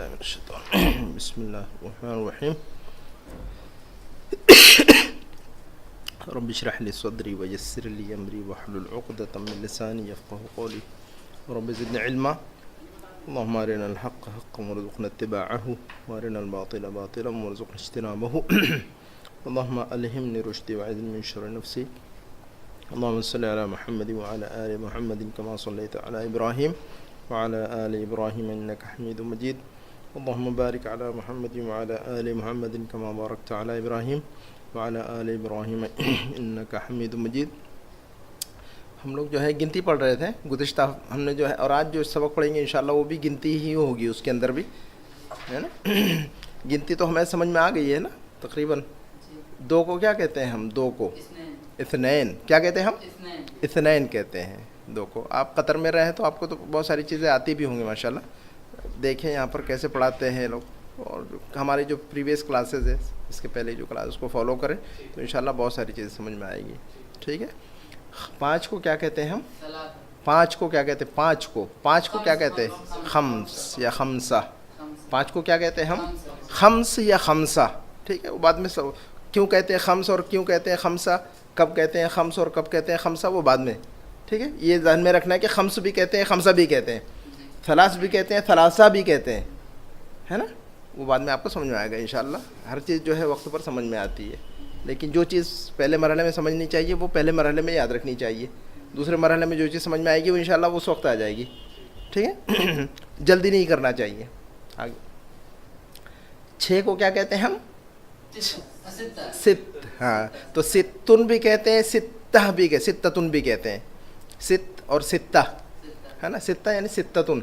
باللہ من الشیطان بسم اللہ الرحمن الرحیم رب اشرح لي صدري ويسر لي امري واحلل عقدة من لساني يفقهوا قولي رب زدني علما اللهم ارنا الحق حقا وارزقنا اتباعه وارنا الباطل باطلا وارزقنا اجتنابه اللهم الهمني رشدي واعذني من شر نفسي اللهم صل على محمد وعلى آل محمد كما صليت على إبراهيم وعلى آل إبراهيم إنك حميد مجيد اللهم بارك على محمد وعلى آل محمد كما باركت على إبراهيم وعلى آل إبراهيم إنك حميد مجيد. ہم لوگ جو ہے گنتی پڑھ رہے تھے گزشتہ ہم نے جو ہے، اور آج جو سبق پڑھیں گے انشاءاللہ وہ بھی گنتی ہی ہوگی، اس کے اندر بھی ہے نا. گنتی تو ہمیں سمجھ میں آ گئی ہے نا تقریباً. دو کو کیا کہتے ہیں ہم؟ دو کو اثنین. کیا کہتے ہیں ہم؟ اثنین کہتے ہیں دو کو. آپ قطر میں رہے تو آپ کو تو بہت ساری چیزیں آتی بھی ہوں گی ماشاءاللہ. دیکھیں یہاں پر کیسے پڑھاتے ہیں لوگ، اور ہماری جو پریویس کلاسز ہے اس کے پہلے جو کلاس اس کو فالو کریں تو انشاءاللہ بہت ساری چیزیں سمجھ میں آئے گی. ٹھیک ہے. پانچ کو کیا کہتے ہیں ہم؟ پانچ کو کیا کہتے ہیں؟ پانچ کو کیا کہتے ہیں؟ خمس یا خمسہ. پانچ کو کیا کہتے ہیں ہم؟ خمس یا خمسہ. ٹھیک ہے. وہ بعد میں کیوں کہتے ہیں خمس اور کیوں کہتے ہیں خمسہ، کب کہتے ہیں خمس اور کب کہتے ہیں خمسہ، وہ بعد میں. ٹھیک ہے. یہ ذہن میں رکھنا ہے کہ خمس بھی کہتے ہیں، خمسہ بھی کہتے ہیں، ثلاث بھی کہتے ہیں، ثلاثہ بھی کہتے ہیں، ہے نا. وہ بعد میں آپ کو سمجھ میں آئے گا انشاءاللہ. ہر چیز جو ہے وقت پر سمجھ میں آتی ہے، لیکن جو چیز پہلے مرحلے میں سمجھنی چاہیے وہ پہلے مرحلے میں یاد رکھنی چاہیے. دوسرے مرحلے میں جو چیز سمجھ میں آئے گی وہ انشاءاللہ اس وقت آ جائے گی. ٹھیک ہے. جلدی نہیں کرنا چاہیے. آگے 6 کو کیا کہتے ہیں ہم؟ ست. ہاں تو ستن بھی کہتے ہیں، ستہ بھی کہتے، ستتن بھی کہتے ہیں. ست اور ستہ ہے نا. ستہ یعنی ستتن.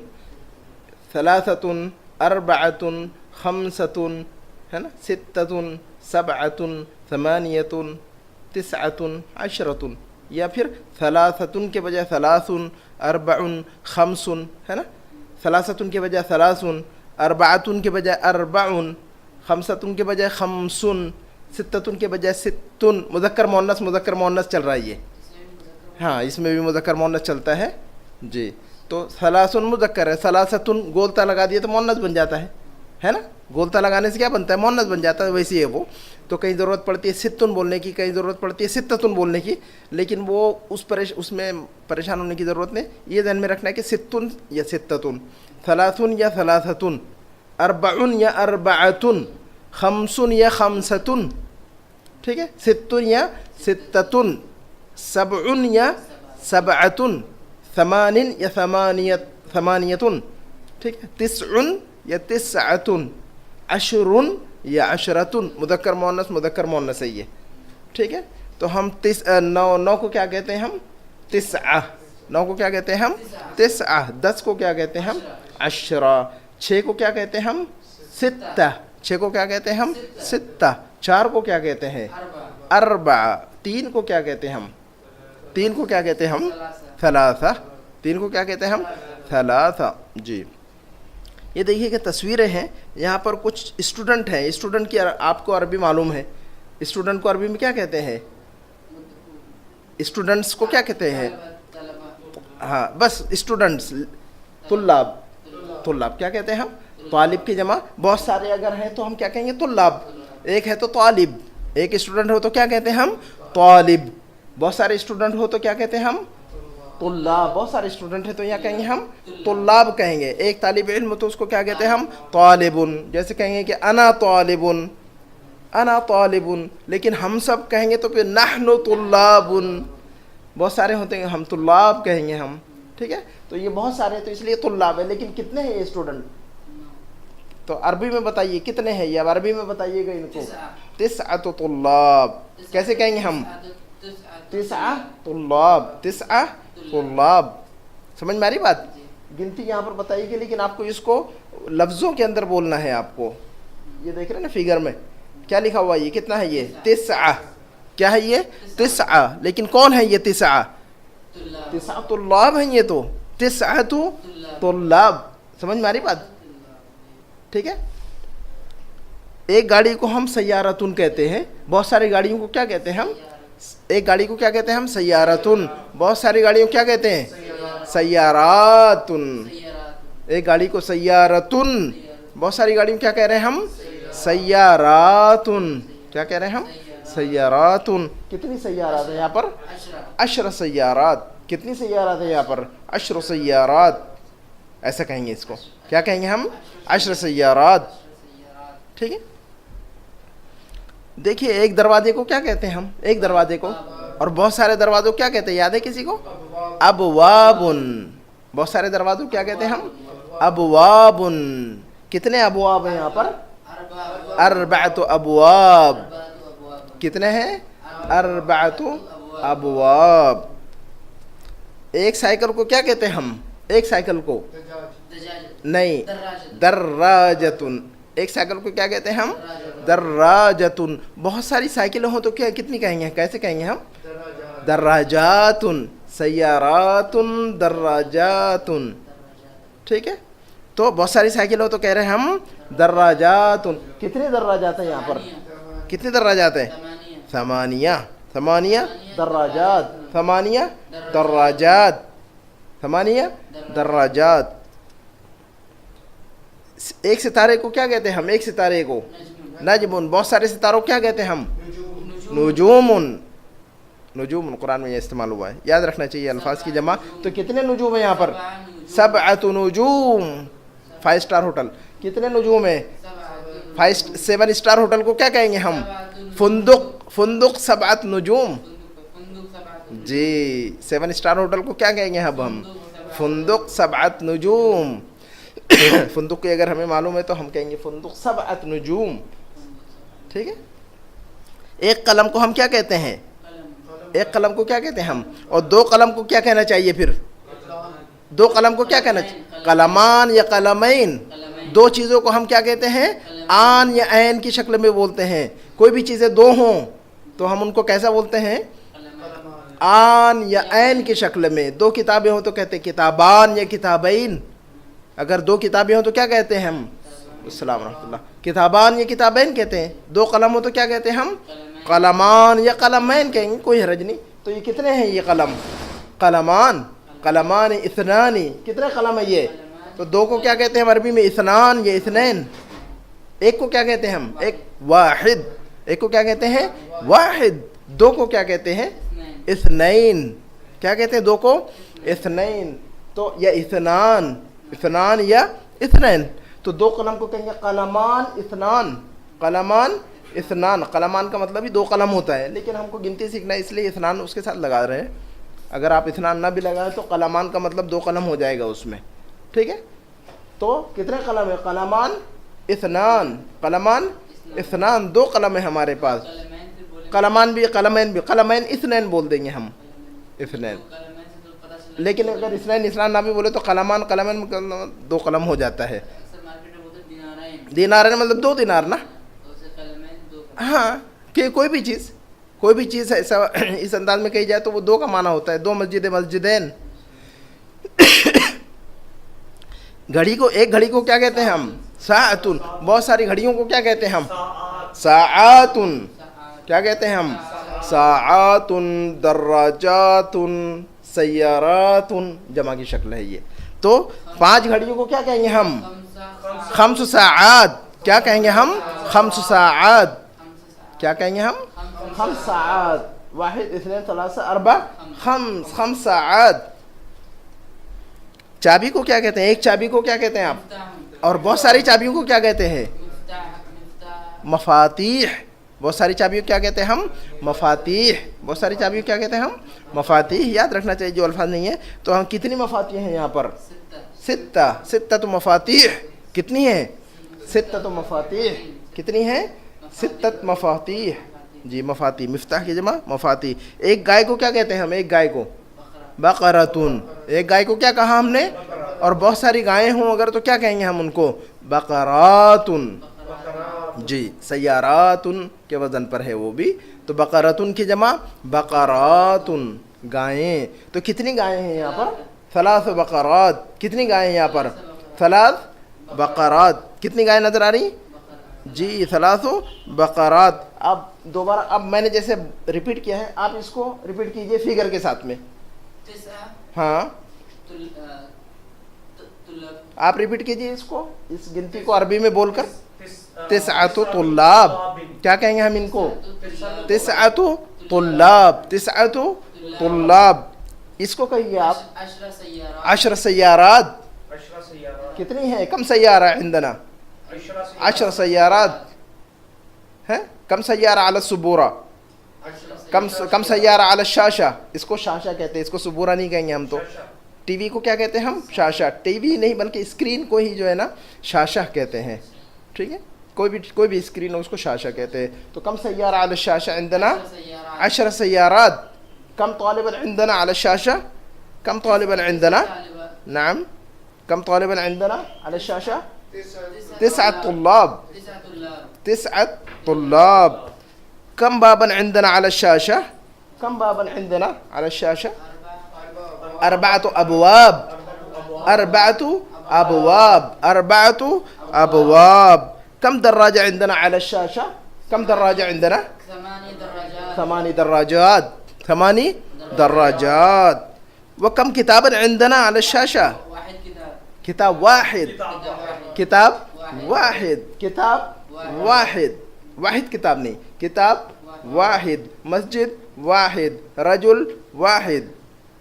ثلاثتن، اربعتن، خمستن ہے نا. ستتن، سبعتن، ثمانیتن، تسعتن، عشرتن. یا پھر ثلاثتن کے بجائے ثلاثن، اربعن، خمسن ہے نا. ثلاثتن کے بجائے ثلاثن، اربعتن کے بجائے اربعن، خمستن کے بجائے خمسن، ستتن کے بجائے ستن. مذکر مؤنث چل رہا ہے یہ. ہاں اس میں بھی مذکر مؤنث چلتا ہے جی. تو ثلاثن مذکر ہے، ثلاثتن گولتا لگا دیا تو مؤنث بن جاتا ہے نا. گولتا لگانے سے کیا بنتا ہے؟ مؤنث بن جاتا ہے. ویسے ہے وہ. تو کہیں ضرورت پڑتی ہے ستن بولنے کی، کہیں ضرورت پڑتی ہے ستتن بولنے کی، لیکن وہ اس میں پریشان ہونے کی ضرورت نہیں. یہ ذہن میں رکھنا ہے کہ ستن یا ستتن، ثلاثن یا ثلاثتن، اربعن یا اربعتن، خمسن یا خمستن. ٹھیک ہے. ستن یا ستتن، سبعن یا سبعتن، ثمانن یا ثمانیتن. ٹھیک ہے. تسعن یا تسعتن، عشرن یا عشرتن. مذکر مؤنث ہے یہ. ٹھیک ہے. تو ہم نو کو کیا کہتے ہیں ہم؟ تسعہ. 9 کو کیا کہتے ہیں ہم؟ تسعہ. 10 کو کیا کہتے ہیں ہم؟ عشرہ. 6 کو کیا کہتے ہیں ہم؟ ستہ. 6 کو کیا کہتے ہیں ہم؟ ستہ. 4 کو کیا کہتے ہیں؟ اربع. 3 کو کیا کہتے ہیں ہم؟ 3 کو کیا کہتے ہیں ہم؟ ثلاثہ. 3 کو کیا کہتے ہیں ہم؟ ثلاثہ. جی. یہ دیکھیے کہ تصویریں ہیں یہاں پر. کچھ اسٹوڈنٹ ہیں. اسٹوڈنٹ کی آپ کو عربی معلوم ہے. اسٹوڈنٹ کو عربی میں کیا کہتے ہیں؟ اسٹوڈنٹس کو کیا کہتے ہیں؟ ہاں بس اسٹوڈنٹس. طلاب کیا کہتے ہیں ہم؟ طالب کی جمع. بہت سارے اگر ہیں تو ہم کیا کہیں گے؟ طلاب. ایک ہے تو طالب. ایک اسٹوڈنٹ ہو تو کیا کہتے ہیں ہم؟ طالب. بہت سارے اسٹوڈنٹ ہو تو کیا کہتے ہیں ہم؟ طلاب. بہت سارے اسٹوڈنٹ ہیں تو یہاں کہیں گے ہم طلاب کہیں گے. ایک طالب علم تو اس کو کیا کہتے ہیں ہم؟ طالبن. جیسے کہیں گے کہ انا طالبن، انا طالبن. لیکن ہم سب کہیں گے تو پھر نحن طلابن. بہت سارے ہوتے ہیں ہم طلاب کہیں گے ہم. ٹھیک ہے. تو یہ بہت سارے ہیں تو اس لیے طلاب ہے. لیکن کتنے ہیں یہ اسٹوڈنٹ؟ تو عربی میں بتائیے کتنے ہیں یہ. اب عربی میں بتائیے گا ان کو. تسعۃ طلاب. کیسے کہیں گے ہم؟ تسعہ طلاب. تسعہ طلاب. سمجھ میں آ رہی بات؟ گنتی یہاں پر بتائیے گی، لیکن آپ کو اس کو لفظوں کے اندر بولنا ہے آپ کو. یہ دیکھ رہے ہیں نا فگر میں کیا لکھا ہوا ہے؟ یہ کتنا ہے؟ یہ تسعہ. کیا ہے یہ؟ تسعہ. لیکن کون ہے یہ تسعہ؟ تسعہ طلاب ہیں یہ تو. تسعہ طلاب. سمجھ میں آ رہی بات؟ ٹھیک ہے. ایک گاڑی کو ہم سیارتن کہتے ہیں. بہت ساری گاڑیوں کو کیا کہتے ہیں ہم؟ ایک گاڑی کو کیا کہتے ہیں ہم؟ سیارتن. بہت ساری گاڑیوں کو کیا کہتے ہیں؟ سیاراتن. ایک گاڑی کو سیارتن بہت ساری گاڑیوں کیا کہہ رہے ہیں ہم؟ سیاراتن. کیا کہہ رہے ہیں ہم؟ سیاراتن. کتنی سیارات ہیں یہاں پر؟ 10 سیارات. کتنی سیارات ہیں یہاں پر؟ 10 سیارات. ایسا کہیں گے اس کو. کیا کہیں گے ہم؟ 10 سیارات. ٹھیک ہے. دیکھیے ایک دروازے کو کیا کہتے ہیں ہم؟ ایک دروازے کو. اور بہت سارے دروازوں کیا کہتے ہیں؟ یاد ہے کسی کو؟ ابوابن. بہت سارے دروازوں کیا کہتے ہیں ہم؟ ابوابن. کتنے ابواب ہیں یہاں پر؟ 4 ابواب. کتنے ہیں؟ 4 ابواب. ایک سائیکل کو کیا کہتے ہیں ہم؟ ایک سائیکل کو نہیں، دراجتن. ایک سائیکل کو کیا کہتے ہیں ہم؟ دراجتن. بہت ساری سائیکلیں ہوں تو کیا کتنی کہیں گے؟ کیسے کہیں گے ہم؟ دراجاتن. سیاراتن دراجاتن. ٹھیک ہے. تو بہت ساری سائیکل ہو تو کہہ رہے ہیں ہم دراجاتن. کتنے دراجات ہیں یہاں پر؟ کتنے دراجات ہیں؟ 8. 8 دراجات. 8 دراجات. 8 دراجات. ایک ستارے کو کیا کہتے ہیں ہم؟ ایک ستارے کو نجمن. بہت سارے ستاروں کو کیا کہتے ہیں ہم؟ نجومن. نجوم قرآن میں یہ استعمال ہوا ہے. یاد رکھنا چاہیے الفاظ کی جمع. تو کتنے نجوم ہیں یہاں پر؟ 7 نجوم. 5 اسٹار ہوٹل. کتنے نجوم ہیں؟ 7 اسٹار ہوٹل کو کیا کہیں گے ہم؟ فندق. فندق 7 نجوم. جی 7 اسٹار ہوٹل کو کیا کہیں گے اب ہم؟ فندق 7 نجوم. فندق کی اگر ہمیں معلوم ہے تو ہم کہیں گے فندق 7 نجوم. ٹھیک ہے. ایک قلم کو ہم کیا کہتے ہیں؟ ایک قلم کو کیا کہتے ہیں ہم؟ اور 2 قلم کو کیا کہنا چاہیے پھر؟ 2 قلم کو کیا کہنا چاہیے؟ قلمان یا قلمین. 2 چیزوں کو ہم کیا کہتے ہیں؟ آن یا عین کی شکل میں بولتے ہیں. کوئی بھی چیزیں 2 ہوں تو ہم ان کو کیسا بولتے ہیں؟ آن یا عین کی شکل میں. 2 کتابیں ہوں تو کہتے ہیں کتابان یا کتابین. اگر 2 کتابیں ہوں تو کیا کہتے ہیں ہم؟ السلام ورحمۃ اللہ. کتابان یا کتابین کہتے ہیں. 2 قلم ہو تو کیا کہتے ہیں ہم؟ قلمان یا قلمین کہیں گے. کوئی حرج نہیں. تو یہ کتنے ہیں یہ قلم؟ قلمان. قلمان اثنانی. کتنے قلم ہے یہ؟ تو 2 کو کیا کہتے ہیں ہم عربی میں؟ اثنان یا اثنین. ایک کو کیا کہتے ہیں ہم؟ ایک واحد. ایک کو کیا کہتے ہیں؟ واحد. 2 کو کیا کہتے ہیں؟ اثنین. کیا کہتے ہیں 2 کو؟ اثنین. تو یا اثنان. اثنان یا اثنین. تو 2 قلم کو کہیں گے قلمان اثنان. قلمان اثنان. قلمان کا مطلب ہی 2 قلم ہوتا ہے، لیکن ہم کو گنتی سیکھنا ہے اس لیے اثنان اس کے ساتھ لگا رہے ہیں. اگر آپ اثنان نہ بھی لگائیں تو قلمان کا مطلب 2 قلم ہو جائے گا اس میں. ٹھیک ہے. تو کتنے قلم ہے؟ قلمان اثنان. قلمان اثنان. 2 قلم ہے ہمارے پاس. قلمان بھی قلمین بھی. قلمین اثنین بول دیں گے ہم. اثنین. لیکن اگر اثنین اثنان نہ بھی بولے تو قلمان قلمین 2 قلم ہو جاتا ہے. دینارین مطلب 2 دینار نا. ہاں کہ کوئی بھی چیز ایسا اس انداز میں کہی جائے تو وہ 2 کا معنی ہوتا ہے. 2 مسجد مسجدین. گھڑی کو ایک گھڑی کو کیا کہتے ہیں ہم؟ ساعتن. بہت ساری گھڑیوں کو کیا کہتے ہیں ہم؟ ساعاتن. کیا کہتے ہیں ہم؟ ساعاتن دراجاتن سیاراتن. جمع کی شکل ہے یہ. تو 5 گھڑیوں کو کیا کہیں گے ہم؟ 5 ساعات. کیا کہیں گے ہم؟ 5 ساعات. کیا کہیں گے ہم؟ 5 ساعات. 1 2 3 4 5 ساعات. چابی کو کیا کہتے ہیں؟ ایک چابی کو کیا کہتے ہیں آپ؟ اور بہت ساری چابیوں کو کیا کہتے ہیں؟ مفاتیح. بہت ساری چابیوں کو کیا کہتے ہیں ہم؟ مفاتیح. بہت ساری چابیوں کو کیا کہتے ہیں ہم؟ مفاتیح. یاد رکھنا چاہیے جو الفاظ نہیں ہے. تو ہم کتنی مفاتیح ہیں یہاں پر؟ 6. 6 مفاتیح. کتنی ہیں؟ 6 مفاتیح. کتنی ہیں؟ 6 مفاتیح. جی مفاتیح. مفتاح کی جمع مفاتیح. ایک گائے کو کیا کہتے ہیں ہم؟ ایک گائے کو بقرتون. ایک گائے کو کیا کہا ہم نے؟ اور بہت ساری گائیں ہوں اگر تو کیا کہیں گے ہم ان کو؟ بقراتن. جی سیاراتن کے وزن پر ہے وہ بھی. تو بقرتن کی جمع بقراتن. گائیں. تو کتنی گائیں ہیں یہاں پر؟ 3 بقرات. کتنی گائیں ہیں یہاں پر؟ 3 بقرات. کتنی گائیں نظر آ رہی؟ جی 3 بقرات. اب دوبارہ اب میں نے جیسے ریپیٹ کیا ہے آپ اس کو ریپیٹ کیجئے فگر کے ساتھ میں. ہاں آپ ریپیٹ کیجئے اس کو, اس گنتی کو عربی میں بول کر. تسعۃ طلاب, کیا کہیں گے ہم ان کو؟ تسعۃ طلاب, تسعۃ طلاب. اس کو کہیے آپ 10 سیارات. کتنی ہیں؟ کم سیارہ عندنا؟ 10 سیارات ہیں. کم سیارہ علی السبورہ؟ کم سیارہ علی الشاشہ؟ اس کو شاشہ کہتے ہیں, اس کو سبورہ نہیں کہیں گے ہم. تو ٹی وی کو کیا کہتے ہیں ہم؟ شاشہ. ٹی وی نہیں بلکہ اسکرین کو ہی جو ہے نا شاشہ کہتے ہیں. ٹھیک ہے, کوئی بھی اسکرین ہو اس کو شاشہ کہتے ہیں. تو کم سیارہ علی الشاشہ عندنا 10 سیارات. کم طالبا عندنا علی الشاشہ؟ کم طالبا عندنا؟ نعم, کم طالبا عندنا على الشاشة؟ 9 طلاب. 9 طلاب. كم بابا عندنا على الشاشة؟ كم بابا عندنا على الشاشة؟ 4 أبواب. 4 أبواب. 4 أبواب. كم دراجة عندنا على الشاشة؟ كم دراجة عندنا؟ 8 دراجات. 8 دراجات. وكم كتابا عندنا على الشاشة؟ كتاب واحد. كتاب واحد. كتاب واحد. واحد کتاب نہیں, کتاب واحد. مسجد واحد. رجل واحد,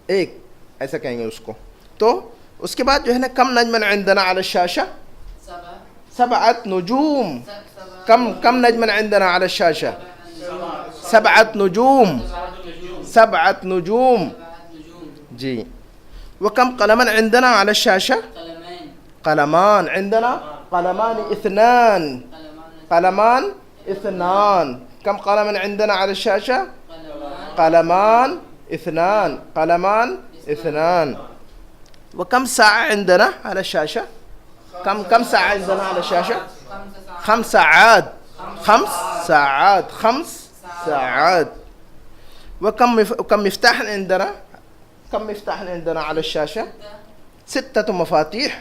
ایک, ایسا کہیں گے اس کو. تو اس کے بعد جو ہے نا کم نجما عندنا على الشاشة؟ 7 نجوم. کم نجما عندنا على الشاشة؟ 7 نجوم. 7 نجوم. جی. وكم قلما عندنا على الشاشة؟ قلمان. عندنا قلمان 2. قلمان 2. كم قلما عندنا على الشاشة؟ قلمان 2. قلمان 2. وكم ساعة عندنا على الشاشة؟ كم ساعة عندنا على الشاشة؟ 5 ساعات. 5 ساعات. 5 ساعات. وكم مفتاح عندنا؟ كم مفتاح عندنا على الشاشة؟ 6 مفاتيح.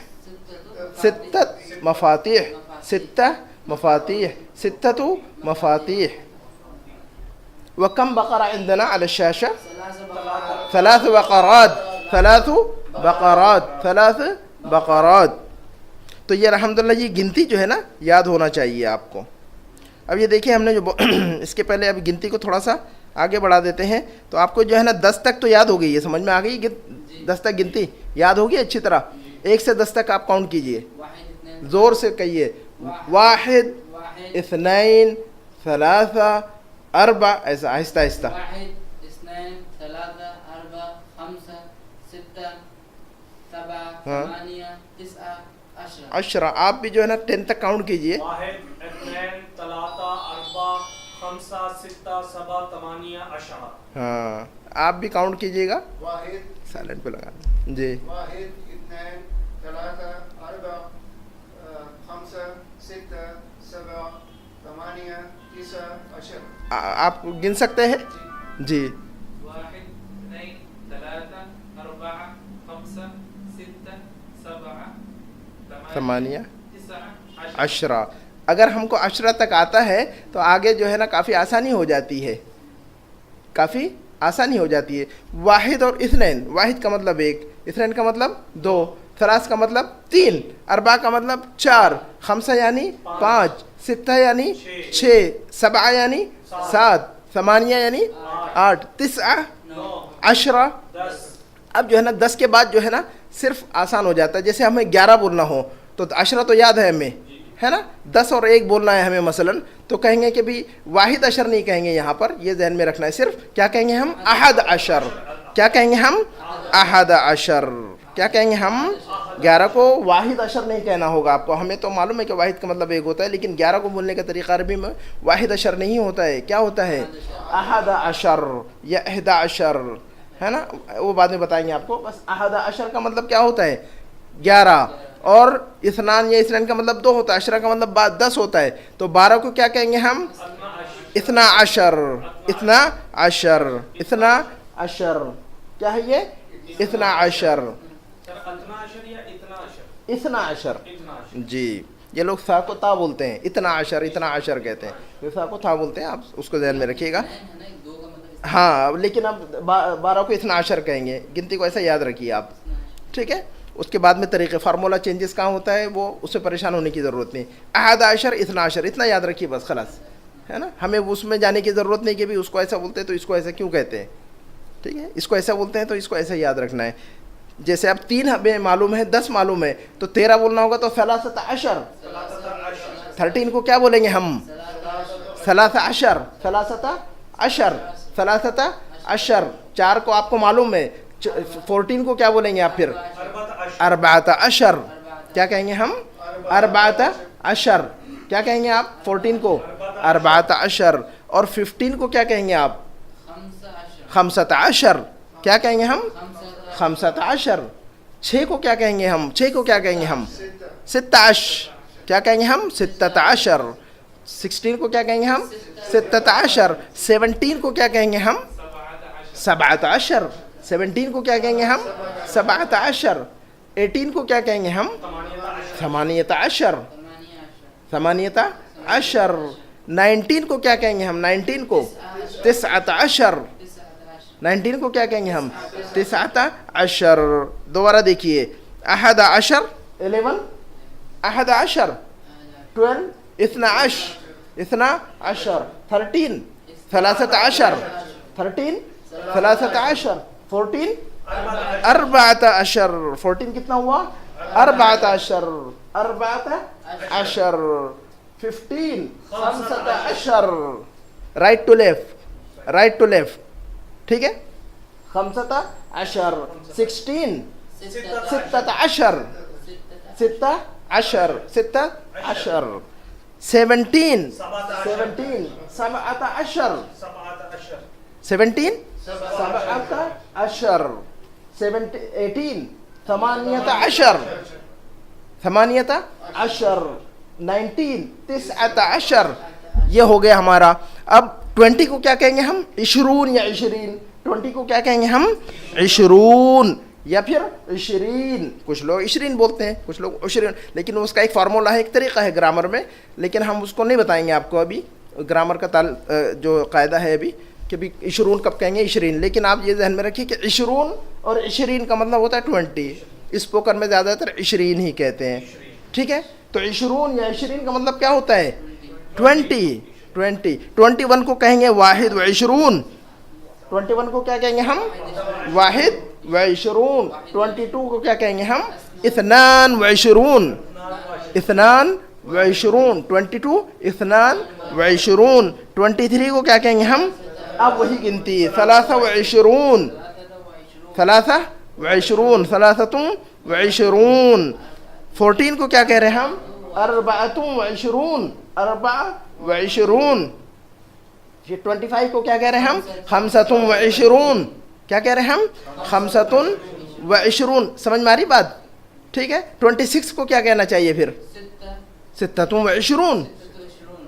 6 مفاتيح. 6 مفاتيح. 6 مفاتيح. وكم بقرة عندنا على الشاشة؟ 3 بقرات. 3 بقرات. 3 بقرات. تو یہ الحمدللہ یہ گنتی جو ہے نا یاد ہونا چاہیے آپ کو. اب یہ دیکھیں ہم نے جو اس کے پہلے اب گنتی کو تھوڑا سا آگے بڑھا دیتے ہیں. تو آپ کو جو ہے نا 10 تک تو یاد ہو گئی ہے, سمجھ میں آ گئی. 10 تک گنتی یاد ہوگی اچھی طرح. 1 سے 10 تک آپ کاؤنٹ کیجئے, زور سے کہیے. 1 2 3 4, ایسا آہستہ آہستہ. 1 2 3 4 5 6 7 8 9 10. آپ بھی جو ہے نا 10 تک کاؤنٹ کیجئے. 1 2 3 4 5 6 7 8 10. ہاں, آپ بھی کاؤنٹ کیجئے گا. 1 سائلنٹ پہ لگا دیں. جی. 1 2 3 4 5 6 7 8 9 10. آپ گن سکتے ہیں؟ جی. 1 2 3 4 5 6 7 8 9 10. اگر ہم کو 10 تک آتا ہے تو آگے جو ہے نا کافی آسانی ہو جاتی ہے, کافی آسانی ہو جاتی ہے. 1 اور 2, 1 کا مطلب 1, 2 کا مطلب 2, 3 کا مطلب 3, 4 کا مطلب 4, 5 یعنی 5, 6 یعنی 6, 7 یعنی 7, 8 یعنی 8, 9 10. اب جو ہے نا 10 کے بعد جو ہے نا صرف آسان ہو جاتا ہے. جیسے ہمیں 11 بولنا ہو تو 10 تو یاد ہے ہمیں, ہے نا. 10 اور 1 بولنا ہے ہمیں مثلا, تو کہیں گے کہ بھی 1 10 نہیں کہیں گے یہاں پر, یہ ذہن میں رکھنا ہے. صرف کیا کہیں گے ہم؟ 11. کیا کہیں گے ہم؟ 11. کیا کہیں گے ہم؟ 11 کو 1 10 نہیں کہنا ہوگا آپ کو. ہمیں تو معلوم ہے کہ 1 کا مطلب 1 ہوتا ہے, لیکن 11 کو بولنے کا طریقہ عربی میں 1 10 نہیں ہوتا ہے. کیا ہوتا ہے؟ 11 یا 11, ہے نا. وہ بعد میں بتائیں گے آپ کو. بس 11 کا مطلب کیا ہوتا ہے؟ 11. اور 2 یا 2 کا مطلب 2 ہوتا ہے. 10 کا مطلب 10 ہوتا ہے. تو 12 کو کیا کہیں گے ہم؟ 12. 12. کیا ہے یہ؟ 12. 12. جی. یہ لوگ سا کو تا بولتے ہیں, 12 کہتے ہیں. یہ سا کو تا بولتے ہیں, آپ اس کو ذہن میں رکھیے گا. ہاں, لیکن اب 12 کو 12 کہیں گے. گنتی کو ایسا یاد رکھیے آپ, ٹھیک ہے. اس کے بعد میں طریقے فارمولا چینجز کہاں ہوتا ہے وہ اس سے پریشان ہونے کی ضرورت نہیں. احد عشر اثنا عشر اتنا یاد رکھیے بس خلاص, ہے نا. ہمیں اس میں جانے کی ضرورت نہیں کہ بھی اس کو ایسا بولتے ہیں تو اس کو ایسا کیوں کہتے ہیں, ٹھیک ہے. اس کو ایسا بولتے ہیں تو اس کو ایسا یاد رکھنا ہے. جیسے اب 3 ہمیں معلوم ہے 10 معلوم ہے تو 13 بولنا ہوگا تو ثلاثۃ عشر. 13 کو کیا بولیں گے ہم؟ ثلاث عشر. ثلاثۃ عشر. ثلاثۃ عشر. 4 کو آپ کو معلوم ہے, 14 کو کیا بولیں گے آپ پھر؟ اربعۃ عشر. کیا کہیں گے ہم؟ اربعۃ عشر. کیا کہیں گے آپ 14 کو؟ اربعۃ عشر. اور 15 کو کیا کہیں گے آپ؟ خمسۃ عشر. کیا کہیں گے ہم؟ خمسۃ عشر. 6 کو کیا کہیں گے ہم؟ 6 کو کیا کہیں گے ہم؟ ست عشر. کیا کہیں گے ہم؟ ستۃ عشر. 16 کو کیا کہیں گے ہم؟ ستۃ عشر. 17 کو کیا کہیں گے ہم؟ سبعۃ عشر. 17 کو کیا کہیں گے ہم؟ سبعۃ عشر. 18 کو کیا کہیں گے ہم؟ ثمانیۃ عشر. ثمانیۃ عشر. 19 کو کیا کہیں گے ہم؟ 19 کو تسعۃ عشر. 19 کو کیا کہیں گے ہم؟ تسعۃ عشر. دوبارہ دیکھیے, احد عشر 11, احد عشر 12, اثنا عشر, اثنا عشر 13, ثلاثۃ عشر 13, ثلاثۃ عشر 14, اربعۃ عشر. 14 کتنا ہوا؟ اربعۃ عشر. اربعۃ عشر. 15, خمسۃ عشر. Right to left, right to left, ٹھیک ہے. خمسۃ عشر. 16, ستۃ عشر. ستہ عشر. ستہ عشر. 17, 17, سبعۃ عشر. 17, سبعۃ عشر. 18, ثمانیۃ عشر. ثمانیۃ عشر. 19, تسعۃ عشر. یہ ہو گیا ہمارا. اب 20 کو کیا کہیں گے ہم؟ 20 یا 20. 20 کو کیا کہیں گے ہم؟ 20 یا پھر 20. کچھ لوگ 20 بولتے ہیں, کچھ لوگ 20, لیکن اس کا ایک فارمولا ہے, ایک طریقہ ہے گرامر میں, لیکن ہم اس کو نہیں بتائیں گے آپ کو ابھی. گرامر کا جو قاعدہ ہے ابھی کہ بھی 20 کب کہیں گے 20, لیکن آپ یہ ذہن میں رکھیے کہ 20 اور 20 کا مطلب ہوتا ہے 20. اسپوکن میں زیادہ تر 20 ہی کہتے ہیں, ٹھیک ہے. تو 20 یا 20 کا مطلب کیا ہوتا ہے؟ 20. 21 کو کہیں گے 21. 21 کو کیا کہیں گے ہم؟ 21. 22 کو کیا کہیں گے ہم؟ 22. 22. 22, 22. 23 کو کیا کہیں گے ہم؟ اب وہی گنتی 23. 23. 23. 14 کو کیا کہہ رہے ہیں ہم؟ 24. 24. 25 کو کیا کہہ رہے ہیں ہم؟ 25. کیا کہہ رہے ہیں ہم؟ 25. سمجھ میں آ رہی بات؟ ٹھیک ہے. 26 کو کیا کہنا چاہیے پھر؟ 26.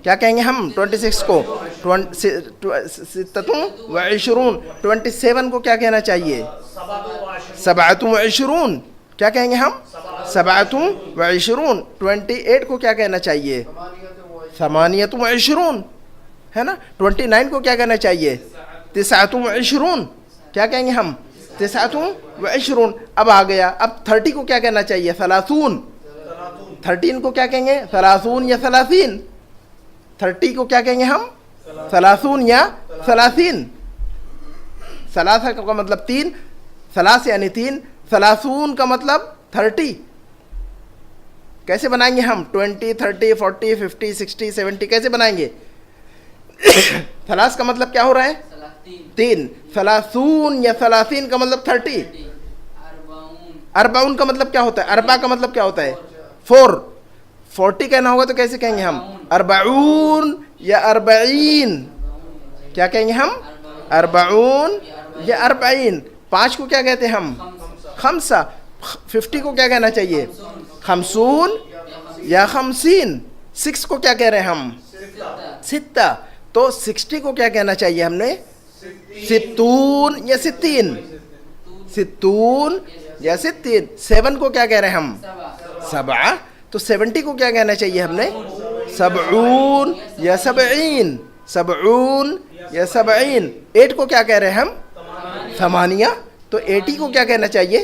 کیا کہیں گے ہم 26 کو؟ 26. 27 کو کیا کہنا چاہیے؟ 27. کیا کہیں گے ہم؟ 27. 28 کو کیا کہنا چاہیے؟ 28. ہے نا. 29 کو کیا کہنا چاہیے؟ 29. کیا کہیں گے ہم؟ 29. اب آ گیا, اب 30 کو کیا کہنا چاہیے؟ 30. 13 کو کیا کہیں گے؟ 30 یا 30. 30 کو کیا کہیں گے ہم؟ 30 یا 30. ثلاثہ کا مطلب 3, ثلاث یعنی 3, 30 کا مطلب 30. کیسے بنائیں گے ہم؟ 20, 30, 40, 50, 60, 70 کیسے بنائیں گے؟ ثلاث کا مطلب کیا ہو رہا ہے؟ 3. 30 یا 30 کا مطلب 30. 40 کا مطلب کیا ہوتا ہے؟ اربع کا مطلب کیا ہوتا ہے؟ 4. 40 کہنا ہوگا تو کیسے کہیں گے ہم؟ 40 یا 40. کیا کہیں گے ہم؟ 40 یا 40. 5 کو کیا کہتے ہیں ہم؟ خمسہ. 50 کو کیا کہنا چاہیے؟ 50 یا 50. 6 کو کیا کہہ رہے ہیں ہم؟ 6. تو 60 کو کیا کہنا چاہیے ہم نے؟ 60 یا 60. 60 یا 60. 7 کو کیا کہہ رہے ہیں ہم؟ 7. تو 70 کو کیا کہنا چاہیے ہم نے؟ 70 یا 70. 70 یا 70. 8 کو کیا کہہ رہے ہیں ہم؟ 8. تو 80 کو کیا کہنا چاہیے؟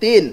3।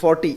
40,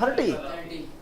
30,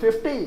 50,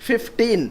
15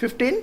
15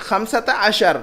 15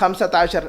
15।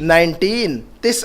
19। 9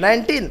19।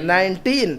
19।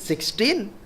16।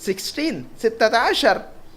16, 17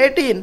18।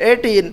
18।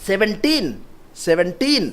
17, 17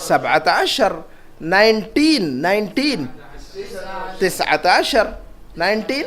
17। 19, 19 19।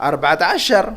14।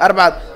14।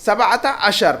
17।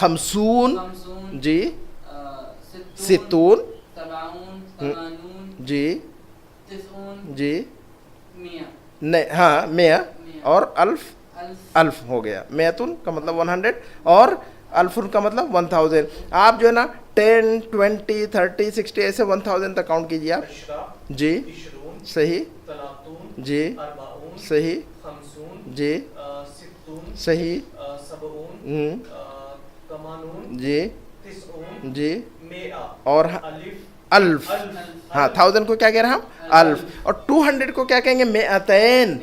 خمسون خمسون جی ستون ستون سبعون ثمانون جی تسعون جی مئة نہیں ہاں مئہ اور الف ألف الف ہو گیا میتن کا مطلب 100 اور الفن کا مطلب 1000 آپ جو ہے نا 10 20 30 60 ایسے 1000 تک کاؤنٹ کیجیے آپ عشرہ جی عشرون صحیح ثلاثون جی اربعون صحیح خمسون جی ستون صحیح سبعون ثمانون جی تسعون جی مئة اور الف الف ہاں 1000 کو کیا کہہ رہے ہیں ہم الف اور 200 کو کیا کہیں گے مئتین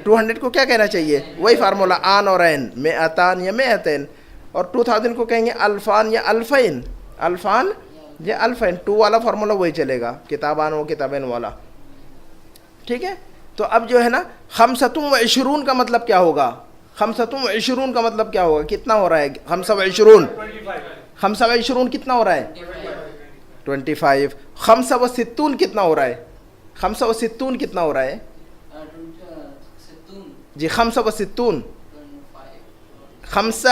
200 کو کیا کہنا چاہیے وہی فارمولا آن اور این مئتان یا مئتین اور 2000 کو کہیں گے الفان یا الفین الفان یا الفین 2 والا فارمولا وہی چلے گا کتابان و کتابین والا ٹھیک ہے تو اب جو ہے نا خمسۃ و عشرون کا مطلب کیا ہوگا خمسۃ و عشرون کا مطلب کیا ہوگا کتنا ہو رہا ہے خمسہ و عشرون خمسہ و عشرون کتنا ہو رہا ہے 25 خمسہ و ستون کتنا ہو رہا ہے خمسہ و ستون کتنا ہو رہا ہے ستون جی خمسہ و ستون خمسہ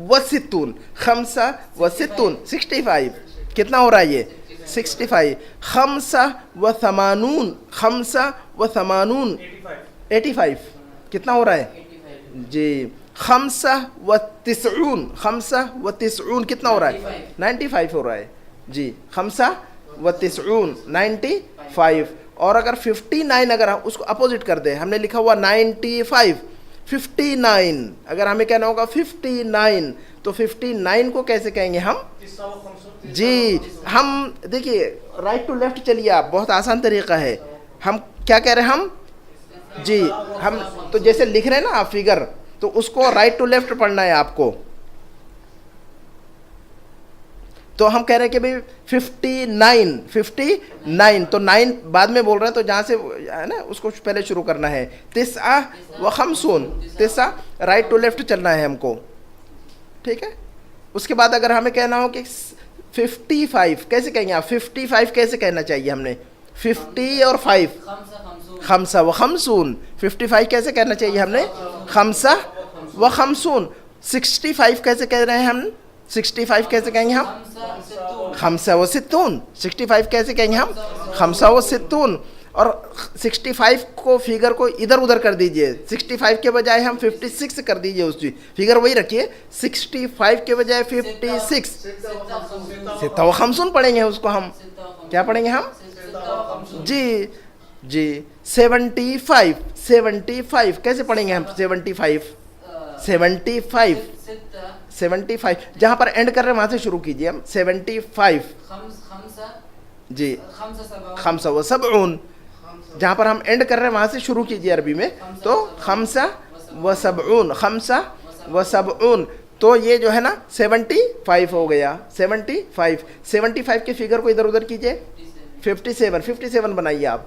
و ستون خمسہ و ستون 65 کتنا ہو رہا ہے یہ 65 خمسہ و ثمانون خمسہ و ثمانون 85 کتنا ہو رہا ہے جی خمسہ و تسعون خمسہ و تسعون کتنا ہو رہا ہے 95 ہو رہا ہے جی خمسہ و تسعون 95 اور اگر 59 اگر ہم اس کو اپوزٹ کر دیں ہم نے لکھا ہوا 95 59 اگر ہمیں کہنا ہوگا 59 تو 59 کو کیسے کہیں گے ہم جی ہم دیکھیے رائٹ ٹو لیفٹ چلیے آپ بہت آسان طریقہ ہے ہم کیا کہہ رہے ہیں ہم جی ہم تو جیسے لکھ رہے ہیں نا آپ فگر تو اس کو رائٹ ٹو لیفٹ پڑھنا ہے آپ کو تو ہم کہہ رہے ہیں کہ بھائی 59 تو 9 بعد میں بول رہے ہیں تو جہاں سے ہے نا اس کو پہلے شروع کرنا ہے تسعہ و خمسون تسعہ رائٹ ٹو لیفٹ چلنا ہے ہم کو ٹھیک ہے اس کے بعد اگر ہمیں کہنا ہو کہ 55 کیسے کہیں گے آپ 55 کیسے کہنا چاہیے ہم نے 50 اور 5 خمسہ و خمسون 55 کیسے کہنا چاہیے ہم نے خمسہ و خمسون 65 کیسے کہہ رہے ہیں ہم 65 کیسے کہیں گے ہم خمسہ و ستون 65 کیسے کہیں گے ہم خمسہ و ستون اور 65 کو فگر کو ادھر ادھر کر دیجئے 65 کے بجائے ہم 56 کر دیجئے اس کی فگر وہی رکھیے 65 کے بجائے 56 ستہ و خمسون پڑھیں گے اس کو ہم کیا پڑھیں گے ہم جی جی 75 کیسے پڑھیں گے ہم 75 جہاں پر اینڈ کر رہے ہیں وہاں سے شروع کیجئے ہم 75 جی خمسہ و سبعون جہاں پر ہم اینڈ کر رہے ہیں وہاں سے شروع کیجئے عربی میں تو خمسہ و سبعون خمسہ و سبعون تو یہ جو ہے نا 75 ہو گیا 75 کے فگر کو ادھر ادھر کیجئے 57 بنائیے آپ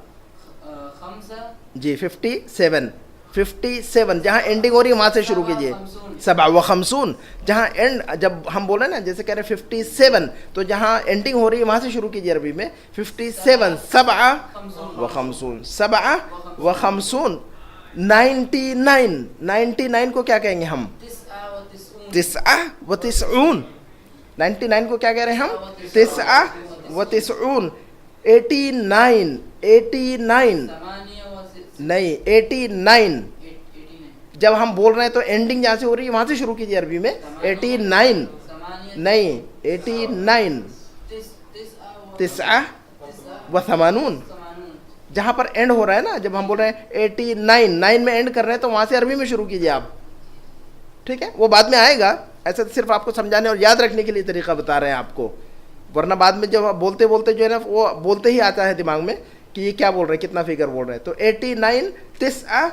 جی 57 جہاں اینڈنگ ہو رہی ہے وہاں سے شروع کیجئے سبع و خمسون جہاں اینڈ جب ہم بولے نا جیسے کہہ رہے 57 تو جہاں اینڈنگ ہو رہی ہے وہاں سے شروع کیجئے عربی میں 57 سبع و خمسون 99 کو کیا کہیں گے ہم تسعہ و تسعون 99 کو کیا کہہ رہے ہیں ہم تسعہ و تسعون 89 نہیں 89 جب ہم بول رہے ہیں تو اینڈنگ جہاں سے ہو رہی ہے وہاں سے شروع کیجئے عربی میں 89 نہیں 89 تسعہ و ثمانون جہاں پر اینڈ ہو رہا ہے نا جب ہم بول رہے ہیں 89 میں اینڈ کر رہے ہیں تو وہاں سے عربی میں شروع کیجئے آپ ٹھیک ہے وہ بعد میں آئے گا ایسا صرف آپ کو سمجھانے اور یاد رکھنے کے لیے طریقہ بتا رہے ہیں آپ کو ورنہ بعد میں جب بولتے جو ہے نا وہ بولتے ہی آتا ہے دماغ میں کہ یہ کیا بول رہے ہیں کتنا فگر بول رہے ہیں تو 89 تسعہ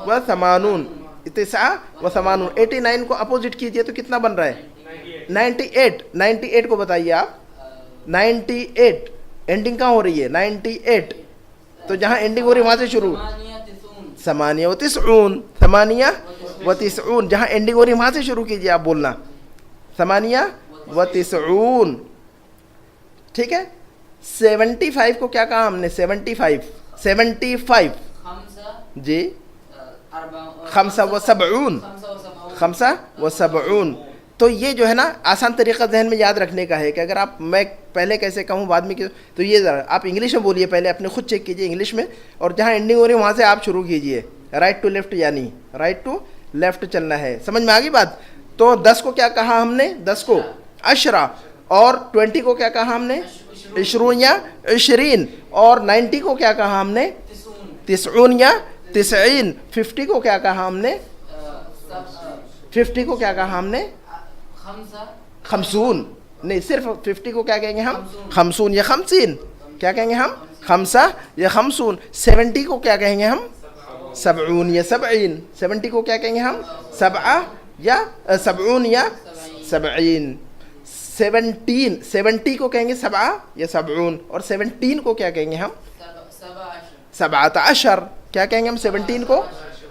و ثمانون 89 کو اپوزٹ کیجئے تو کتنا بن رہا ہے 98 کو بتائیے آپ 98 اینڈنگ کہاں ہو رہی ہے 98 تو جہاں اینڈنگ ہو رہی ہے وہاں سے شروع 98 جہاں اینڈنگ ہو رہی ہے وہاں سے شروع کیجئے آپ بولنا 98 ٹھیک ہے 75 کو کیا کہا ہم نے 75 جی خمسہ و سبعون تو یہ جو ہے نا آسان طریقہ ذہن میں یاد رکھنے کا ہے کہ اگر آپ میں پہلے کیسے کہوں بعد میں تو یہ ذرا آپ انگلش میں بولیے پہلے اپنے خود چیک کیجئے انگلش میں, اور جہاں اینڈنگ ہو رہی ہے وہاں سے آپ شروع کیجئے. رائٹ ٹو لیفٹ یعنی رائٹ ٹو لیفٹ چلنا ہے. سمجھ میں آ گئی بات؟ تو 10 کو کیا کہا ہم نے؟ 10 کو عشرہ, اور 20 کو کیا کہا ہم نے؟ 20 یا 20, اور 90 کو کیا کہا ہم نے؟ 90 یا 90. 50 کو کیا کہا ہم نے؟ 50 کو کیا کہا ہم نے؟ 50. نہیں, صرف 50 کو کیا کہیں گے ہم؟ 50 یا 50. کیا کہیں گے ہم؟ 50 یا 50. 70 کو کیا کہیں گے ہم؟ 70 یا 70. 70 کو کیا کہیں گے ہم؟ 7 یا 70 یا 70. 70 کو کہیں گے 7 یا 70, اور 17 کو کیا کہیں گے ہم؟ 17. کیا کہیں گے ہم 17 کو؟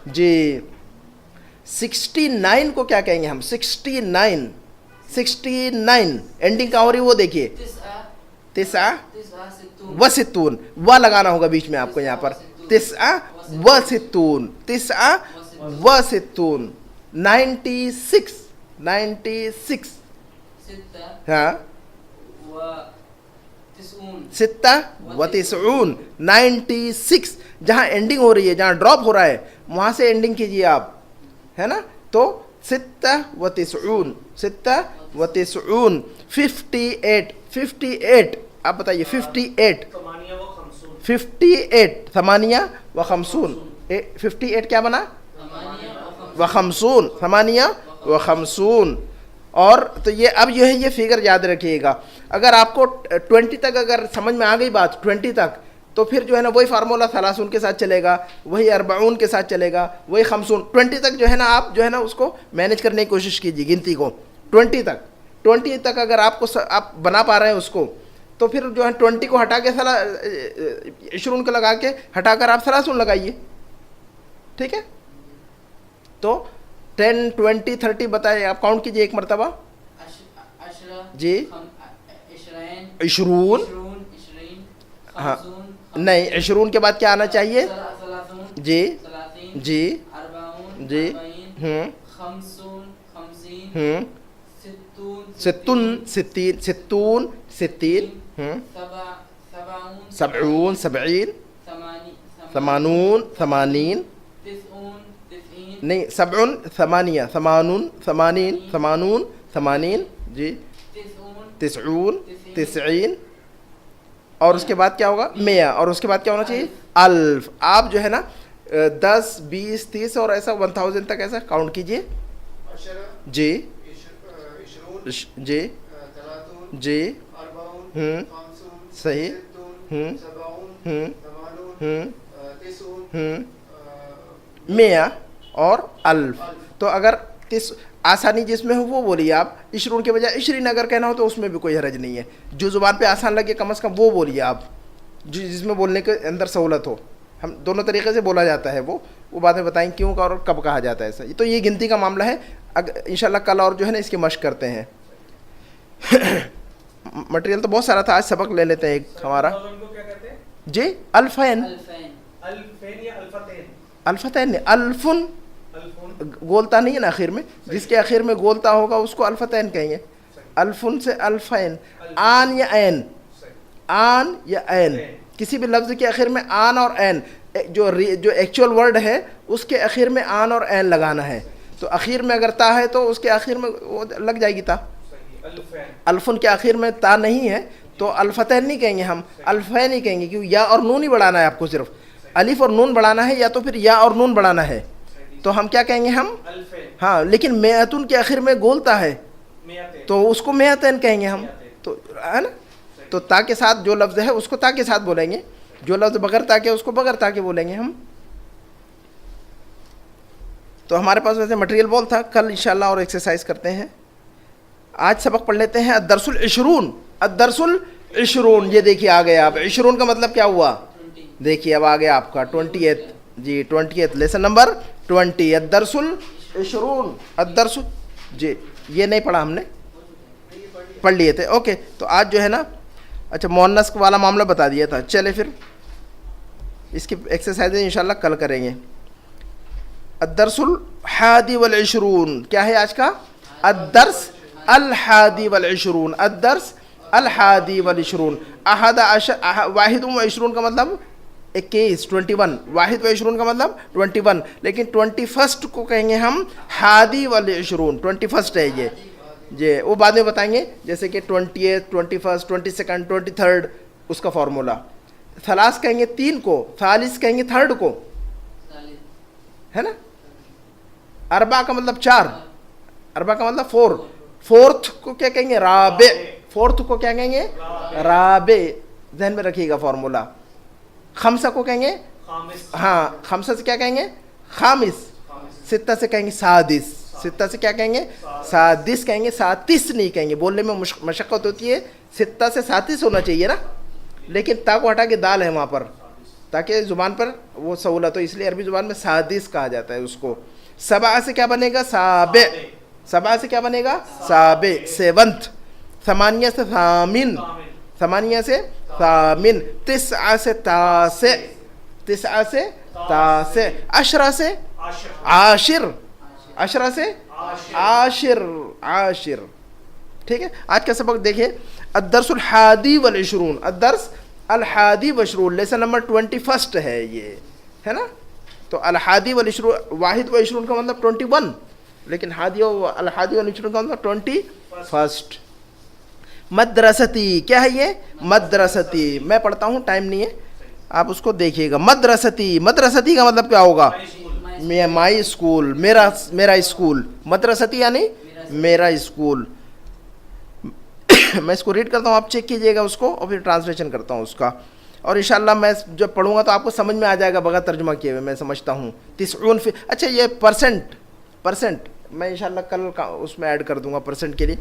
جی. 69 کو کیا کہیں گے ہم؟ 69. اینڈنگ کہاں ہو رہی ہے وہ دیکھیے. 9 و 60. و لگانا ہوگا بیچ میں آپ کو یہاں پر. 9 و 60. 9 و 60. 96. ہاں, 6 و 90. 96. جہاں اینڈنگ ہو رہی ہے, جہاں ڈراپ ہو رہا ہے وہاں سے اینڈنگ کیجیے آپ, ہے نا. تو 6 و 90. 6 و 90. 58. آپ بتائیے 58. 58. 8 و 50. 58 کیا بنا؟ و 50. 8 و 50. اور تو یہ اب جو ہے یہ فگر یاد رکھیے گا. اگر آپ کو 20 تک اگر سمجھ میں آ گئی بات 20 تک, تو پھر جو ہے نا وہی فارمولا 30 کے ساتھ چلے گا, وہی 40 کے ساتھ چلے گا, وہی 50. 20 تک جو ہے نا آپ جو ہے نا اس کو مینیج کرنے کی کوشش کیجیے گنتی کو. 20 تک اگر آپ کو آپ بنا پا رہے ہیں اس کو, تو پھر جو ہے 20 کو ہٹا کے 20 کو لگا کے ہٹا کر آپ 30 لگائیے. ٹھیک ہے, تو 10 20 30 بتائے آپ کاؤنٹ کیجئے ایک مرتبہ. جی 20. ہاں نہیں, 20 کے بعد کیا آنا چاہیے؟ جی جی جی 60 60 70 70 70 80 80 نہیں 70 80 80 80 جی 90 90. اور اس کے بعد کیا ہوگا؟ 100. اور اس کے بعد کیا ہونا چاہیے؟ 1000. آپ جو ہے نا 10 20 30 اور ایسا 1000 تک ایسا کاؤنٹ کیجئے. جی جی جی صحیح. 100 اور 1000. تو اگر آسانی جس میں ہو وہ بولیے آپ. 20 کے بجائے 20 اگر کہنا ہو تو اس میں بھی کوئی حرج نہیں ہے. جو زبان پہ آسان لگے کم از کم وہ بولیے آپ, جس میں بولنے کے اندر سہولت ہو. ہم دونوں طریقے سے بولا جاتا ہے, وہ باتیں بتائیں کیوں اور کب کہا جاتا ہے ایسا. تو یہ گنتی کا معاملہ ہے. انشاءاللہ کل اور جو ہے نا اس کی مشق کرتے ہیں. مٹیریل تو بہت سارا تھا, آج سبق لے لیتے ہیں ایک ہمارا. جی الفین. الفتین نہیں, الفن گولتا نہیں ہے نا آخر میں, جس کے آخر میں گولتا ہوگا اس کو الفتین کہیں گے. الفن سے الفین. آن یا عین, آن یا عین, کسی بھی لفظ کے آخر میں آن اور عین, جو ایکچوئل ورڈ ہے اس کے آخر میں آن اور عین لگانا ہے. تو آخر میں اگر تا ہے تو اس کے آخر میں وہ لگ جائے گی تا. الفن کے آخر میں تا نہیں ہے تو الفتین نہیں کہیں گے ہم, الفین ہی کہیں گے, کیوں یا اور نون ہی بڑھانا ہے آپ کو, صرف الف اور نون بڑھانا ہے, یا تو پھر یا اور نون بڑھانا ہے. تو ہم کیا کہیں گے ہم؟ ہاں, لیکن میعتن کے آخر میں گولتا ہے تو اس کو میعتین کہیں گے ہم, تو ہے نا. تو تا کے ساتھ جو لفظ ہے اس کو تا کے ساتھ بولیں گے, جو لفظ بغیر تا کے اس کو بغیر تا کے بولیں گے ہم. تو ہمارے پاس ویسے مٹیریل بول تھا, کل انشاءاللہ اور ایکسرسائز کرتے ہیں. آج سبق پڑھ لیتے ہیں الدرس العشرون. الدرس العشرون, یہ دیکھیے آ گیا. اب 20 کا مطلب کیا ہوا؟ دیکھیے اب آ گیا آپ کا 20th. جی 20th لیسن نمبر 20. الدرس العشرون. الدرس, جی یہ نہیں پڑھا ہم نے, پڑھ لیے تھے. اوکے, تو آج جو ہے نا, اچھا مؤنث والا معاملہ بتا دیا تھا. چلے پھر اس کی ایکسرسائز انشاءاللہ کل کریں گے. الدرس الحادی والعشرون کیا ہے آج کا؟ الدرس الحادي والعشرون الدرس الحادي والعشرون أحد عشر واحد وعشرون کا مطلب 21 21 واحد وعشرون کا مطلب 21 لیکن 21 کو کہیں گے ہم حادی والعشرون 21 ہے یہ جی وہ بعد میں بتائیں گے جیسے کہ 20th 21st 22nd 23rd اس کا فارمولا ثلاث کہیں گے 3 کو ثالث کہیں گے 3rd کو ہے نا اربع کا مطلب 4 اربع کا مطلب 4 فورتھ کو کیا کہیں گے رابع فورتھ کو کیا کہیں گے رابع ذہن میں رکھیے گا فارمولا خمسہ کو کہیں گے ہاں خمسہ سے کیا کہیں گے خامس ستہ سے کہیں گے سادس ستہ سے کیا کہیں گے سادس کہیں گے ساتس نہیں کہیں گے بولنے میں مشقت ہوتی ہے ستہ سے ساتس ہونا چاہیے نا لیکن تا کو ہٹا کے دال ہے وہاں پر تاکہ زبان پر وہ سہولت ہو اس لیے عربی زبان میں سادس کہا جاتا ہے اس کو سبع سے کیا بنے گا سابع سبع سے کیا بنے گا سابع سیونتھ ثمانیہ سے ثامن ثمانیہ سے ثامن تسعہ سے تاسع تسعہ سے تاسع عشرہ سے عاشر عشرہ سے عاشر عاشر ٹھیک ہے آج کا سبق دیکھیں الدرس الحادی والعشرون الدرس الحادی والعشرون لیسن نمبر 21 ہے یہ ہے نا تو الحادی والعشرون واحد والعشرون کا مطلب 21 لیکن الحادی والعشرون کا مطلب 21 مدرستی کیا ہے یہ مدرستی میں پڑھتا ہوں ٹائم نہیں ہے آپ اس کو دیکھیے گا مدرستی مدرستی کا مطلب کیا ہوگا مائی اسکول میرا اسکول مدرستی یعنی میرا اسکول میں اس کو ریڈ کرتا ہوں آپ چیک کیجئے گا اس کو اور پھر ٹرانسلیشن کرتا ہوں اس کا اور انشاءاللہ میں جب پڑھوں گا تو آپ کو سمجھ میں آ جائے گا بغیر ترجمہ کیے ہوئے میں سمجھتا ہوں 90 اچھا یہ پرسنٹ میں انشاءاللہ کل کا اس میں ایڈ کر دوں گا پرسنٹ کے لیے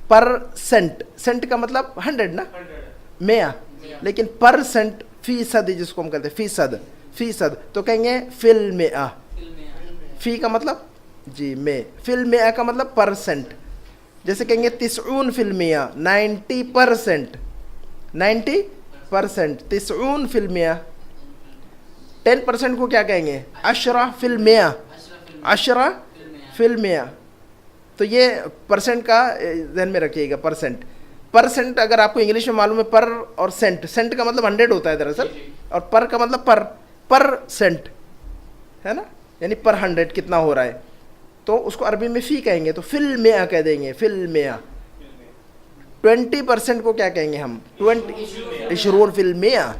پرسنٹ سینٹ کا مطلب 100 نا میا لیکن پرسنٹ فیصد جس کو ہم کہتے ہیں فیصد تو کہیں گے فی المئہ فی کا مطلب جی میں فی المئہ کا مطلب پرسنٹ جیسے کہیں گے 90% 90% 90% 10% کو کیا کہیں گے 10% تو یہ پرسنٹ کا ذہن میں رکھیے گا پرسنٹ اگر آپ کو انگلش میں معلوم ہے پر اور سینٹ کا مطلب 100 ہوتا ہے دراصل اور پر کا مطلب پر سینٹ ہے نا یعنی پر 100 کتنا ہو رہا ہے تو اس کو عربی میں فی کہیں گے تو فی المئہ کہہ دیں گے فی المئہ 20% کو کیا کہیں گے ہم 20 فی المئہ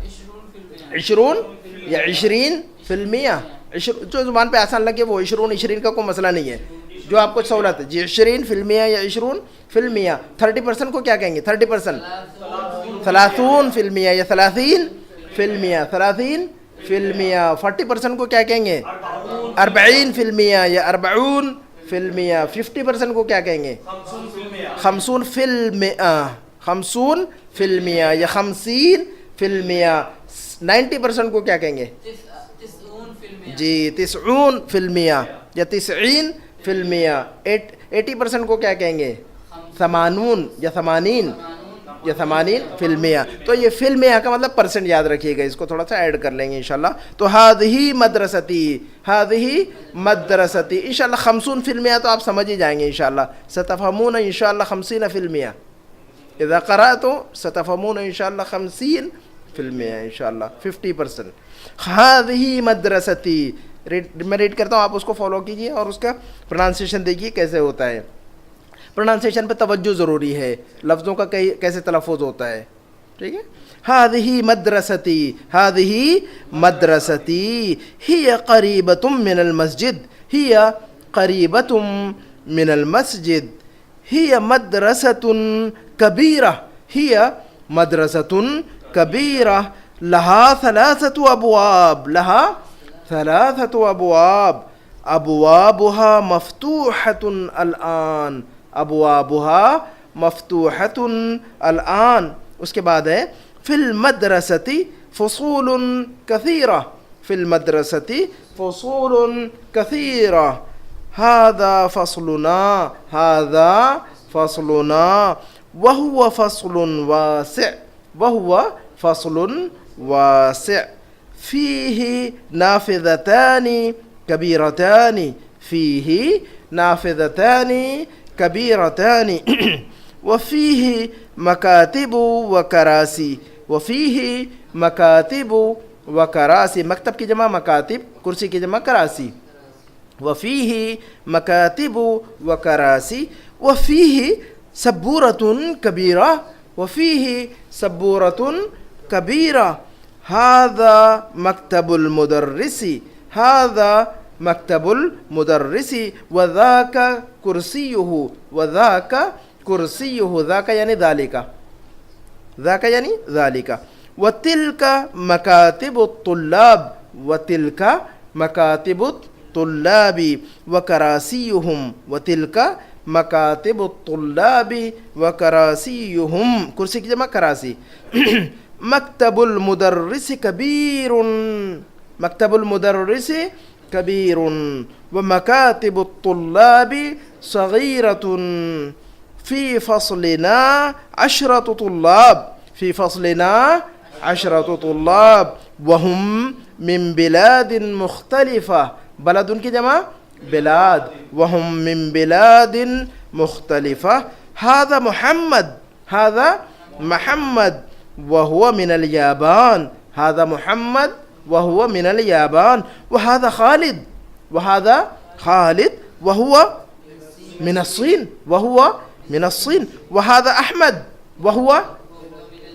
20 یا 20 فی المئہ جو زبان پہ آسان لگے وہ 20 کا کوئی مسئلہ نہیں ہے جو آپ کو سہولت ہے جی 20 فی المئہ یا 20 فی المئہ 30% کو کیا کہیں گے 30% 30 فی المئہ یا 30 فی المئہ 30 فی المئہ 40% کو کیا کہیں گے 40 فی المئہ یا 40 فی المئہ 50% کو کیا کہیں گے 50 فی المئہ 50 فی المئہ یا 50 فی المئہ 90% کو کیا کہیں گے جی 90 فی المئہ یا 90 فی المئہ 80% کو کیا کہیں گے 80 یا 80 یا 80 فی المئہ تو یہ فی المئہ کا مطلب پرسنٹ یاد رکھیے گا اس کو تھوڑا سا ایڈ کر لیں گے انشاءاللہ تو هذه مدرستی انشاءاللہ 50 فی المئہ تو آپ سمجھ ہی جائیں گے انشاءاللہ ستفهمون انشاءاللہ 50 فی المئہ اذا قرأتم ستفهمون انشاءاللہ 50 فی المئہ انشاءاللہ 50% هذه مدرستی میں ریڈ کرتا ہوں آپ اس کو فالو کیجئے اور اس کا پروننسیشن دیکھیے کیسے ہوتا ہے پروننسیشن پہ توجہ ضروری ہے لفظوں کا کیسے تلفظ ہوتا ہے ٹھیک ہے هذه مدرستي هي قريبة من المسجد هي مدرسة كبيرة لها 3 أبواب أبوابها مفتوحة الآن اس کے بعد ہے في المدرسة فصول كثيرة هذا فصلنا وهو فصل واسع فيه نافذتان كبيرتان وفيه مكاتب وكراسي وفيه مكاتب وكراسي مكتب کی جمع مکاتب کرسی کی جمع کراسی وفيه مكاتب وكراسي وفيه سبورة كبيرة وفيه سبورة كبيرة هذا مكتب المدرس هذا مكتب المدرس وذاك كرسيه وذاك كرسيه ذاك يعني ذلك ذاك يعني ذلك وتلك مكاتب الطلاب وتلك مكاتب الطلاب وكراسيهم وتلك مكاتب الطلاب وكراسيهم كرسي جمع كراسي مكتب المدرس كبير مكتب المدرس كبير ومكاتب الطلاب صغيرة في فصلنا 10 طلاب في فصلنا 10 طلاب وهم من بلاد مختلفة بلد کی جمع بلاد وهم من بلاد مختلفة هذا محمد وهو من اليابان هذا محمد وهو من اليابان وهذا خالد وهو من الصين وهذا أحمد وهو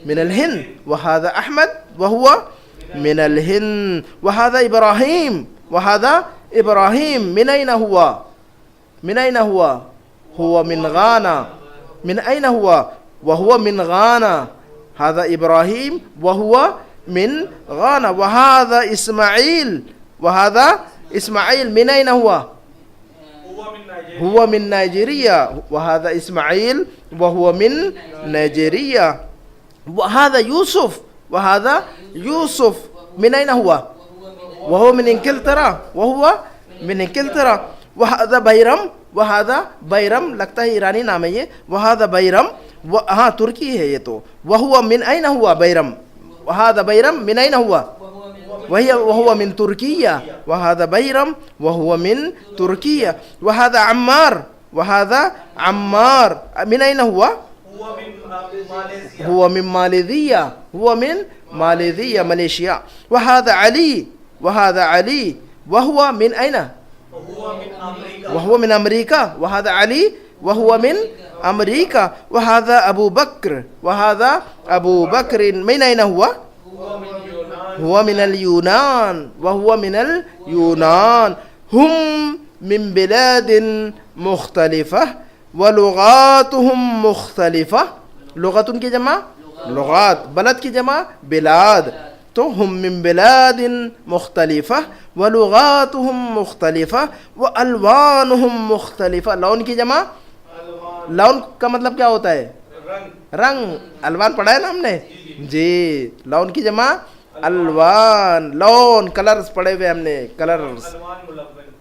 من الهند وهذا أحمد وهو من الهند وهذا إبراهيم من أين هو هو من غانا من أين هو وهو من غانا هذا إبراهيم وهو من غانا وهذا إسماعيل من أين هو من نيجيريا وهذا إسماعيل وهو من نيجيريا وهذا يوسف من أين هو وهو من إنجلترا وهذا بيرم لگتا ہے ایرانی نام ہے یہ وهذا بيرم ہاں ترکی ہے یہ تو وهو من أين هو بيرم وهذا بيرم من أين هو وهو من تركيا وهذا بيرم وهو من تركيا وهذا عمار من أين هو من ماليزيا ماليشيا وهذا علي وهو من أين وهو من أمريكا وهذا علي وهو من أمريكا وهذا أبو بكر من أين هو من اليونان وهو من اليونان هم من بلاد مختلفة ولغاتهم مختلفة لغت کی جمع لغات بلد کی جمع بلاد تو ہم من بلاد مختلفة ولغاتهم مختلفة والوانهم مختلفة لون کی جمع لون کا مطلب کیا ہوتا ہے رنگ الوان پڑھا ہے نا ہم نے جی لون کی جمع الوان لون کلرز پڑھے ہوئے ہم نے کلرز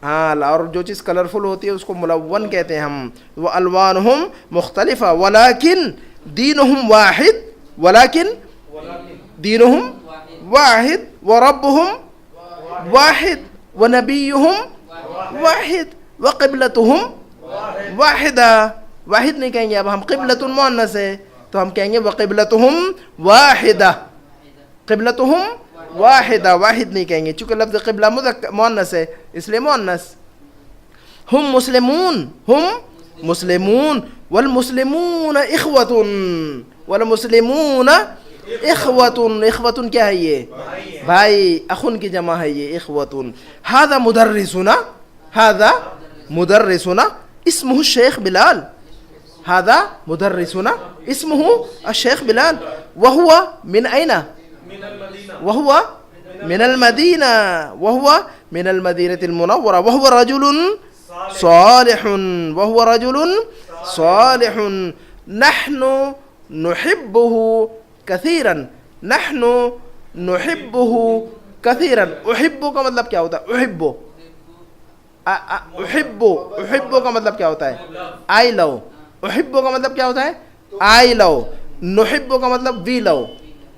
ہاں اور جو چیز کلرفل ہوتی ہے اس کو ملون کہتے ہیں ہم وہ الوانہم مختلفہ ولیکن دینہم واحد وربہم واحد ونبیہم واحد وقبلتہم واحدہ واحد نہیں کہیں گے اب ہم قبلۃ مؤنث ہے تو ہم کہیں گے وقبلتہم واحدہ قبلتہم واحدہ واحد نہیں کہیں گے چونکہ لفظ قبلہ مؤنث ہے اس لیے مؤنث ہم مسلمون والمسلمون اخوة کیا ہے یہ بھائی اخن کی جمع ہے یہ اخوة هذا مدرسنا اسمه الشيخ بلال هذا مدرسنا اسمه الشيخ بلال وهو من أين وهو من المدينة المنورة وهو رجل صالح نحن نحبه كثيرا احبو کا مطلب کیا ہوتا ہے احبو کا مطلب کیا ہوتا ہے آئی لو احبو کا مطلب کیا ہوتا ہے آئی لو نحبو کا مطلب وی لو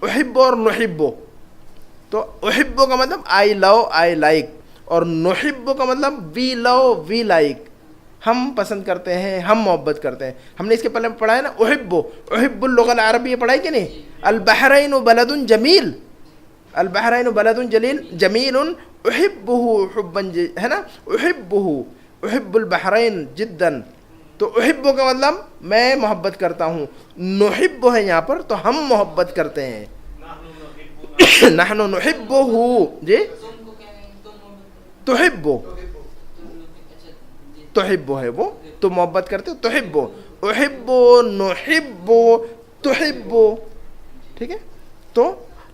احبو اور نحبو تو احبو کا مطلب آئی لو آئی لائک اور نحبو کا مطلب وی لو وی لائک ہم پسند کرتے ہیں, ہم محبت کرتے ہیں. ہم نے اس کے پہلے پڑھا ہے نا احب اللغة العربیہ پڑھا ہے کہ نہیں؟ البحرین بلد جمیل, البحرین بلد جمیل احبه حبا ہے نا, احب البحرین جدا. تو احب کا مطلب میں محبت کرتا ہوں, نحب ہے یہاں پر تو ہم محبت کرتے ہیں. نحن نحبه جی, تم کو کیا کہیں تم تحب اچھا جی تحب ہے وہ, تو محبت کرتے ہو تحب, احب نحب تحب, ٹھیک ہے. تو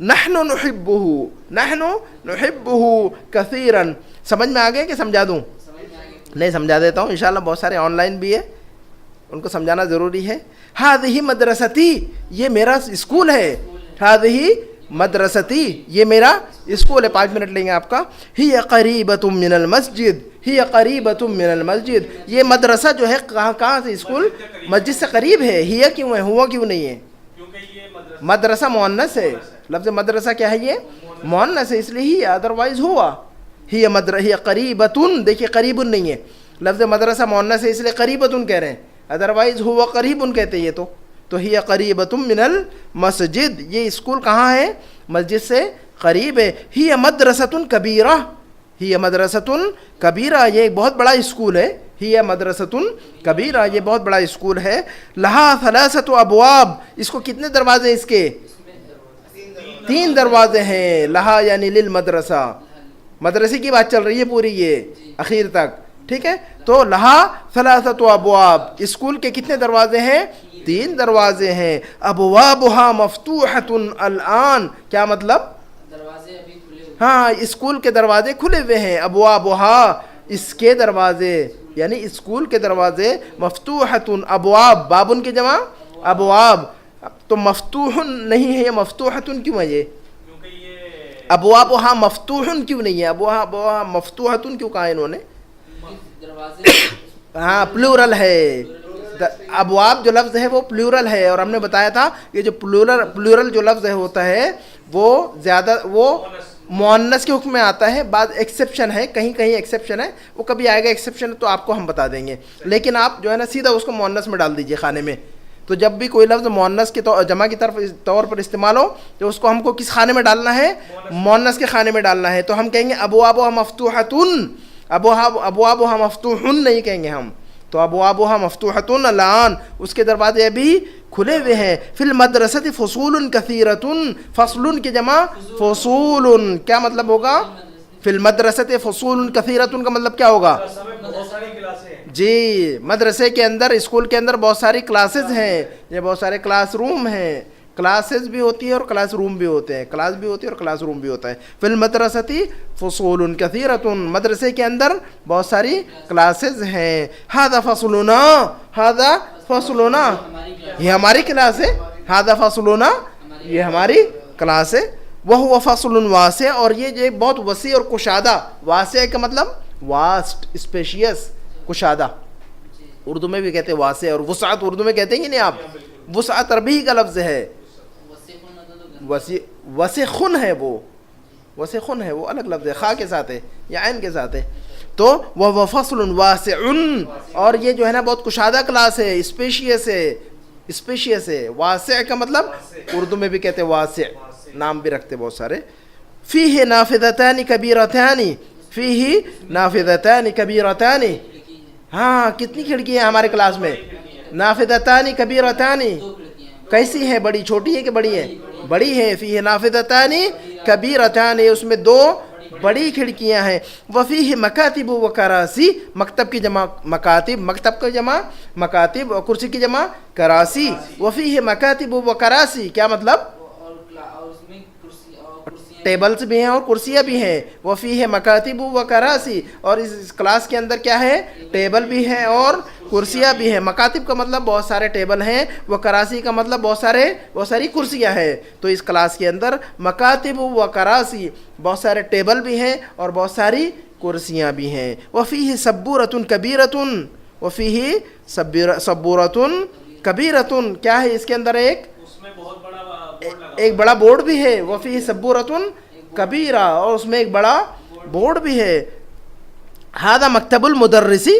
نحن نحبه, نحن نحبه كثيرا. سمجھ میں آ گئے کہ سمجھا دوں؟ سمجھ میں آ گئی. نہیں سمجھا دیتا ہوں, انشاءاللہ بہت سارے آن لائن بھی ہے, ان کو سمجھانا ضروری ہے. هذه مدرستی, یہ میرا اسکول ہے. هذه مدرستی, یہ میرا اسکول ہے. 5 منٹ لیں گے آپ کا. ہی قریبۃ من المسجد, ہی قریبۃ من المسجد, یہ مدرسہ جو ہے کہاں سے, اسکول مسجد سے قریب ہے. ہی کیوں ہے, ہوا کیوں نہیں ہے؟ کیونکہ یہ مدرسہ مؤنث ہے. لفظ مدرسہ کیا ہے, یہ مؤنث ہے, اس لیے ہی, ادروائز ہوا. ہی قریبۃ, دیکھیے قریب نہیں ہے, لفظ مدرسہ مؤنث ہے اس لیے قریبۃ کہہ رہے ہیں, ادروائز ہوا قریب کہتے ہیں. یہ تو ہی قریبۃ من المسجد, یہ اسکول کہاں ہے, مسجد سے قریب ہے. ہی مدرسۃ کبیرہ, ہی مدرسۃ کبیرہ, یہ ایک بہت بڑا اسکول ہے. ہی مدرسۃ کبیرہ, یہ بہت بڑا اسکول ہے. لہا ثلاثۃ ابواب, اس کو کتنے دروازے ہیں, اس کے 3 دروازے ہیں. لہا یعنی للمدرسہ, مدرسے کی بات چل رہی ہے پوری یہ اخیر تک, ٹھیک ہے. تو لہا ثلاثۃ ابواب, اسکول کے کتنے دروازے ہیں, 3 دروازے ہیں. ابوابها مفتوحۃ الان, کیا مطلب, دروازے ابھی کھلے ہوئے. ہاں اسکول کے دروازے کھلے ہوئے ہیں. ابوابها, اس کے دروازے, یعنی اسکول کے دروازے. مفتوحۃ, ابواب, بابن کی جمع ابواب, تو مفتوح نہیں ہے, یہ مفتوحۃ کیوں ہے, یہ کیونکہ یہ ابوابها مفتوح کیوں نہیں ہے, ابوابها مفتوحۃ کیوں کہا انہوں نے؟ دروازے ہاں پلورل ہے. ابواب جو لفظ ہے وہ پلورل ہے, اور ہم نے بتایا تھا یہ جو پلورل جو لفظ ہوتا ہے وہ زیادہ وہ مؤنث کے حکم میں آتا ہے. بعض ایکسیپشن ہے, کہیں ایکسیپشن ہے, وہ کبھی آئے گا ایکسیپشن تو آپ کو ہم بتا دیں گے. لیکن آپ جو ہے نا سیدھا اس کو مؤنث میں ڈال دیجئے خانے میں. تو جب بھی کوئی لفظ مؤنث کے جمع کی طور پر استعمال ہو تو اس کو ہم کو کس خانے میں ڈالنا ہے, مؤنث کے خانے میں ڈالنا ہے. تو ہم کہیں گے ابوابها مفتوحۃ, ابوابها مفتوح نہیں کہیں گے ہم, تو ابوابها مفتوحۃ الان, اس کے دروازے ابھی کھلے ہوئے ہیں. فی المدرسۃ فصول کثیرۃ, فصل کی جمع فصول, کیا مطلب ہوگا, فی المدرسۃ فصول کثیرۃ کا مطلب کیا ہوگا, بہت ساری کلاسیں ہیں. جی مدرسے کے اندر, اسکول کے اندر بہت ساری کلاسز ہیں, یہ بہت سارے کلاس روم ہیں. کلاسز بھی ہوتی ہے اور کلاس روم بھی ہوتے ہیں, کلاس بھی ہوتی ہے اور کلاس روم بھی ہوتا ہے. فی المدرسۃ فصول کثیرۃ, مدرسے کے اندر بہت ساری کلاسز ہیں. ھذا فصلنا, ھذا فصلنا, یہ ہماری کلاس ہے. ھذا فصلنا, یہ ہماری کلاس ہے. وہو فصل واسع, اور یہ جو بہت وسیع اور کشادہ, واسع کا مطلب واسٹ, اسپیشیس, کشادہ. اردو میں بھی کہتے ہیں واسع, اور وسعت اردو میں کہتے ہیں کہ نہیں آپ, وسعت عربی کا لفظ ہے. وسخن ہے وہ, وسخن ہے وہ الگ لفظ ہے, خا کے ساتھ ہے یا عین کے ساتھ ہے. تو وہ فصل واسع, اور یہ جو ہے نا بہت کشادہ کلاس ہے, اسپیشیس ہے, اسپیشیس ہے. واسع کا مطلب اردو میں بھی کہتے ہیں واسع, نام بھی رکھتے بہت سارے. فیہ نافذتان کبیرتان, فیہ نافذتان کبیرتان, ہاں کتنی کھڑکی ہیں ہمارے کلاس میں, نافذتان کبیرتان, کیسی ہے, بڑی چھوٹی ہے کہ بڑی ہے, بڑی ہے. فیہ نافذتان کبیرتان, اس میں 2 بڑی کھڑکیاں ہیں. وفیہ مکاتب و کراسی, مکتب کی جمع مکاتب, مکتب کی جمع مکاتب, اور کرسی کی جمع کراسی. وفیہ مکاتب و کراسی, کیا مطلب, اور اس میں کرسیاں ٹیبلز بھی ہیں اور کرسیاں بھی ہیں. وفیہ مکاتب و کراسی, اور اس کلاس کے اندر کیا ہے, ٹیبل بھی ہے اور کرسیاں بھی ہیں. مکاتب کا مطلب بہت سارے ٹیبل ہیں, وہ کراسی کا مطلب بہت ساری کرسیاں ہیں. تو اس کلاس کے اندر مکاتب و کراسی, بہت سارے ٹیبل بھی ہیں اور بہت ساری کرسیاں بھی ہیں. وفیہ سبورۃ کبیرۃ, وفیہ سبورۃ کبیرۃ, کیا ہے اس کے اندر, اس میں بہت بڑا بورڈ لگا, ایک بڑا بورڈ بھی ہے. وفیہ سبورۃ کبیرہ, اور اس میں ایک بڑا بورڈ بھی ہے. ھذا مکتب المدرسی,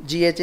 GH।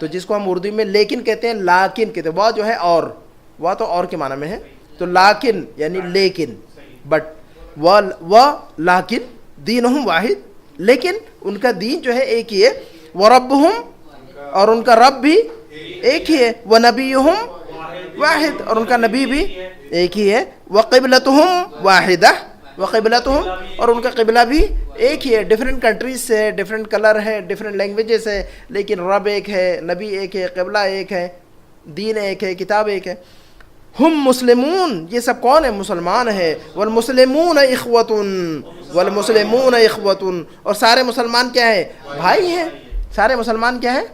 تو جس کو ہم اردو میں لیکن کہتے ہیں، لاکن کہتے ہیں، وہ جو ہے اور، وہ تو اور کے معنی میں ہے، تو لاکن یعنی لیکن، بٹ وہ لاکن دینہم واحد، لیکن ان کا دین جو ہے ایک ہی ہے، وربہم اور ان کا رب بھی ایک ہی ہے، ونبیہم واحد اور ان کا نبی بھی ایک ہی ہے، وقبلتہم واحدہ، وقبلتہم اور ان کا قبلہ بھی ایک ہی ہے، ڈفرینٹ کنٹریز سے، ڈفرینٹ کلر ہے، ڈفرینٹ لینگویجز ہے، لیکن رب ایک ہے، نبی ایک ہے، قبلہ ایک ہے، دین ایک ہے، کتاب ایک ہے۔ ہم مسلمون، یہ سب کون ہے؟ مسلمان ہے، والمسلمون اخوۃ، والمسلمون اخوۃ اور سارے مسلمان کیا ہے؟ بھائی ہیں، سارے مسلمان کیا ہیں؟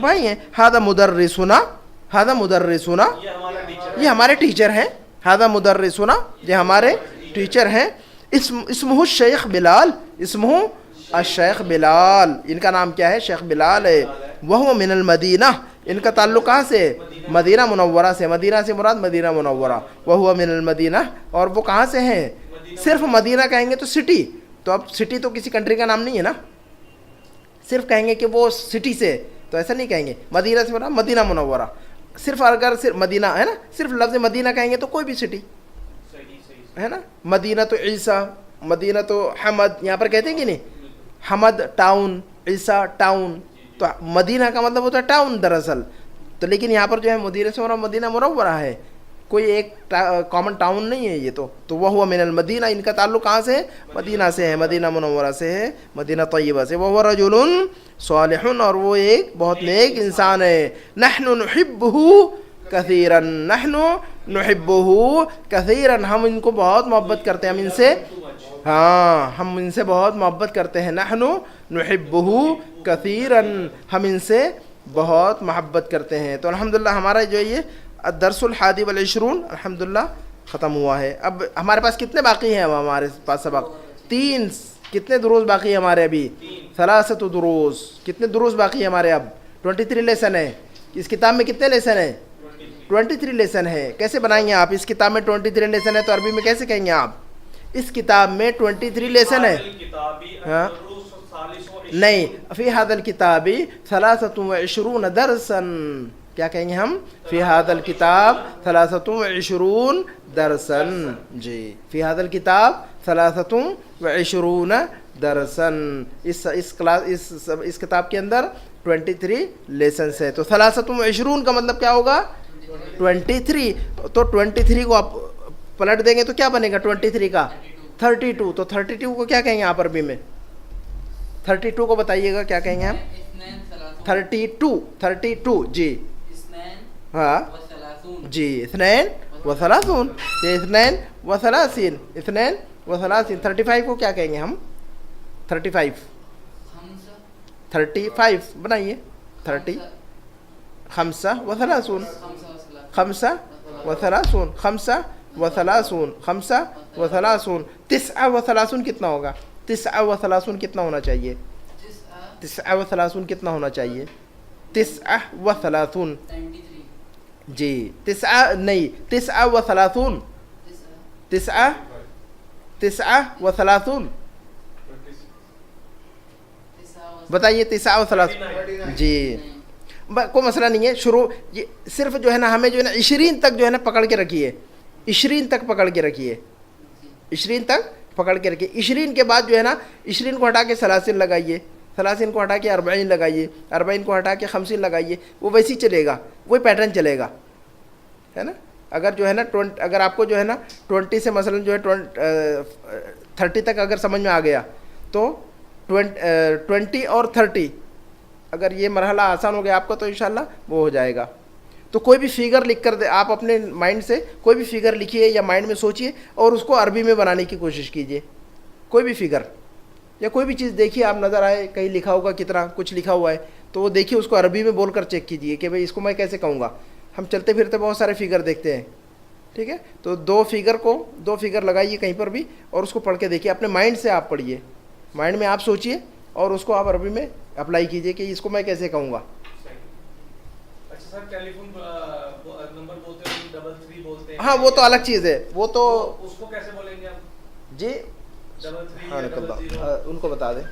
بھائی ہیں۔ ھذا مدرسنا، ھذا مدرسنا، یہ ہمارے ٹیچر ہیں، ھذا مدرسنا، یہ ہمارے ٹیچر ہیں۔ اسمہ الشیخ بلال، اسمہ الشیخ بلال، ان کا نام کیا ہے؟ شیخ بلال ہے۔ وہو من المدینہ، ان کا تعلق کہاں سے؟ مدینہ منورہ سے، مدینہ سے مراد مدینہ منورہ، وہو من المدینہ، اور وہ کہاں سے ہیں؟ صرف مدینہ کہیں گے تو سٹی، تو اب سٹی تو کسی کنٹری کا نام نہیں ہے نا، صرف کہیں گے کہ وہ سٹی سے، تو ایسا نہیں کہیں گے، مدینہ سے مراد مدینہ منورہ، صرف اگر صرف مدینہ ہے نا، صرف لفظ مدینہ کہیں گے تو کوئی بھی سٹی ہے نا، مدینہ تو عیسیٰ، مدینہ تو حمد، یہاں پر کہتے ہیں کہ نہیں، حمد ٹاؤن، عیسیٰ ٹاؤن، تو مدینہ کا مطلب ہوتا ہے ٹاؤن دراصل، تو لیکن یہاں پر جو ہے مدینہ سے مراد مدینہ منورہ ہے، کوئی ایک کامن ٹاؤن نہیں ہے یہ تو وہ ہوا من المدینہ، ان کا تعلق کہاں سے؟ مدینہ سے ہے، مدینہ منورہ سے ہے، مدینہ طیبہ سے۔ وہ رجل صالح، اور وہ ایک بہت نیک انسان ہے۔ نحن نحبہ کثیرا، نحن نحبہ کثیرا، ہم ان کو بہت محبت کرتے ہیں، ہم ان سے، ہاں ہم ان سے بہت محبت کرتے ہیں۔ نحن نحبہ کثیرا، ہم ان سے بہت محبت کرتے ہیں۔ تو الحمدللہ ہمارا جو یہ الدرس الحادی والعشرون الحمدللہ ختم ہوا ہے۔ اب ہمارے پاس کتنے باقی ہیں؟ اب ہمارے پاس سبق 3، کتنے دروس باقی ہیں ہمارے؟ ابھی 3 دروس، کتنے دروس باقی ہیں ہمارے؟ اب 23 لیسن ہے۔ اس کتاب میں کتنے لیسن ہیں؟ 23 لیسن ہے۔ کیسے بنائیں گے آپ؟ اس کتاب میں 23 لیسن ہے تو عربی میں کیسے کہیں گے آپ؟ اس کتاب میں 23 لیسن ہے، ہاں نہیں، فی ھذا الکتاب 23 درسا، کیا کہیں گے ہم؟ فی ھذا الکتاب 23 درسا، جی فی ھذا الکتاب 23 درسا، اس کتاب کے اندر 23 لیسنس ہے۔ تو 23 کا مطلب کیا ہوگا؟ 23، تو 23 کو آپ پلٹ دیں گے تو کیا بنے گا 23 کا؟ 32، تو 32 کو کیا کہیں گے آپ عربی میں؟ 32 کو بتائیے گا کیا کہیں گے ہم؟ 32 جی ہاں جی، 32 یہ 32، 32، 35 کو کیا کہیں گے ہم؟ 35 بنائیے، 30، 35 و30، 35 و30، 39 کتنا ہوگا؟ 39 کتنا ہونا چاہیے؟ 39 کتنا ہونا چاہیے؟ 39 جی، 9 نہیں، 39 39 بتائیے، 39 جی، کوئی مسئلہ نہیں ہے۔ شروع یہ صرف جو ہے نا ہمیں جو ہے نا 20 تک جو ہے نا پکڑ کے رکھیے، 20 تک پکڑ کے رکھیے، 20 تک پکڑ کے رکھیے۔ 20 کے بعد جو ہے نا 20 کو ہٹا کے 30 لگائیے، 30 کو ہٹا کے 40 لگائیے، 40 کو ہٹا کے 50 لگائیے، وہ ویسے ہی چلے گا، وہی پیٹرن چلے گا، ہے نا۔ اگر جو ہے نا اگر آپ کو جو ہے نا 20 سے مثلا جو ہے 30 تک اگر سمجھ میں آ گیا تو 20 اور 30 اگر یہ مرحلہ آسان ہو گیا آپ کا تو انشاءاللہ وہ ہو جائے گا۔ تو کوئی بھی فگر لکھ کر دے، آپ اپنے مائنڈ سے کوئی بھی فگر لکھیے یا مائنڈ میں سوچیے اور اس کو عربی میں بنانے کی کوشش کیجیے، کوئی بھی فگر یا کوئی بھی چیز دیکھیے آپ، نظر آئے کہیں لکھا ہوگا، کتنا کچھ لکھا ہوا ہے تو وہ دیکھیے، اس کو عربی میں بول کر چیک کیجیے کہ بھئی اس کو میں کیسے کہوں گا۔ ہم چلتے پھرتے بہت سارے فگر دیکھتے ہیں، ٹھیک ہے، تو 2 فگر لگائیے کہیں پر بھی اور اس کو پڑھ کے دیکھیے، اپنے مائنڈ سے آپ پڑھیے، مائنڈ میں آپ سوچیے اور اس کو آپ عربی میں اپلائی کیجیے کہ اس کو میں کیسے کہوں گا۔ اچھا سر، ٹیلی فون نمبر بولتے ہیں 33 بولتے ہیں، ہاں وہ تو الگ چیز ہے، وہ تو اس کو کیسے بولیں گے ہم؟ جی 33 ان کو بتا دیں۔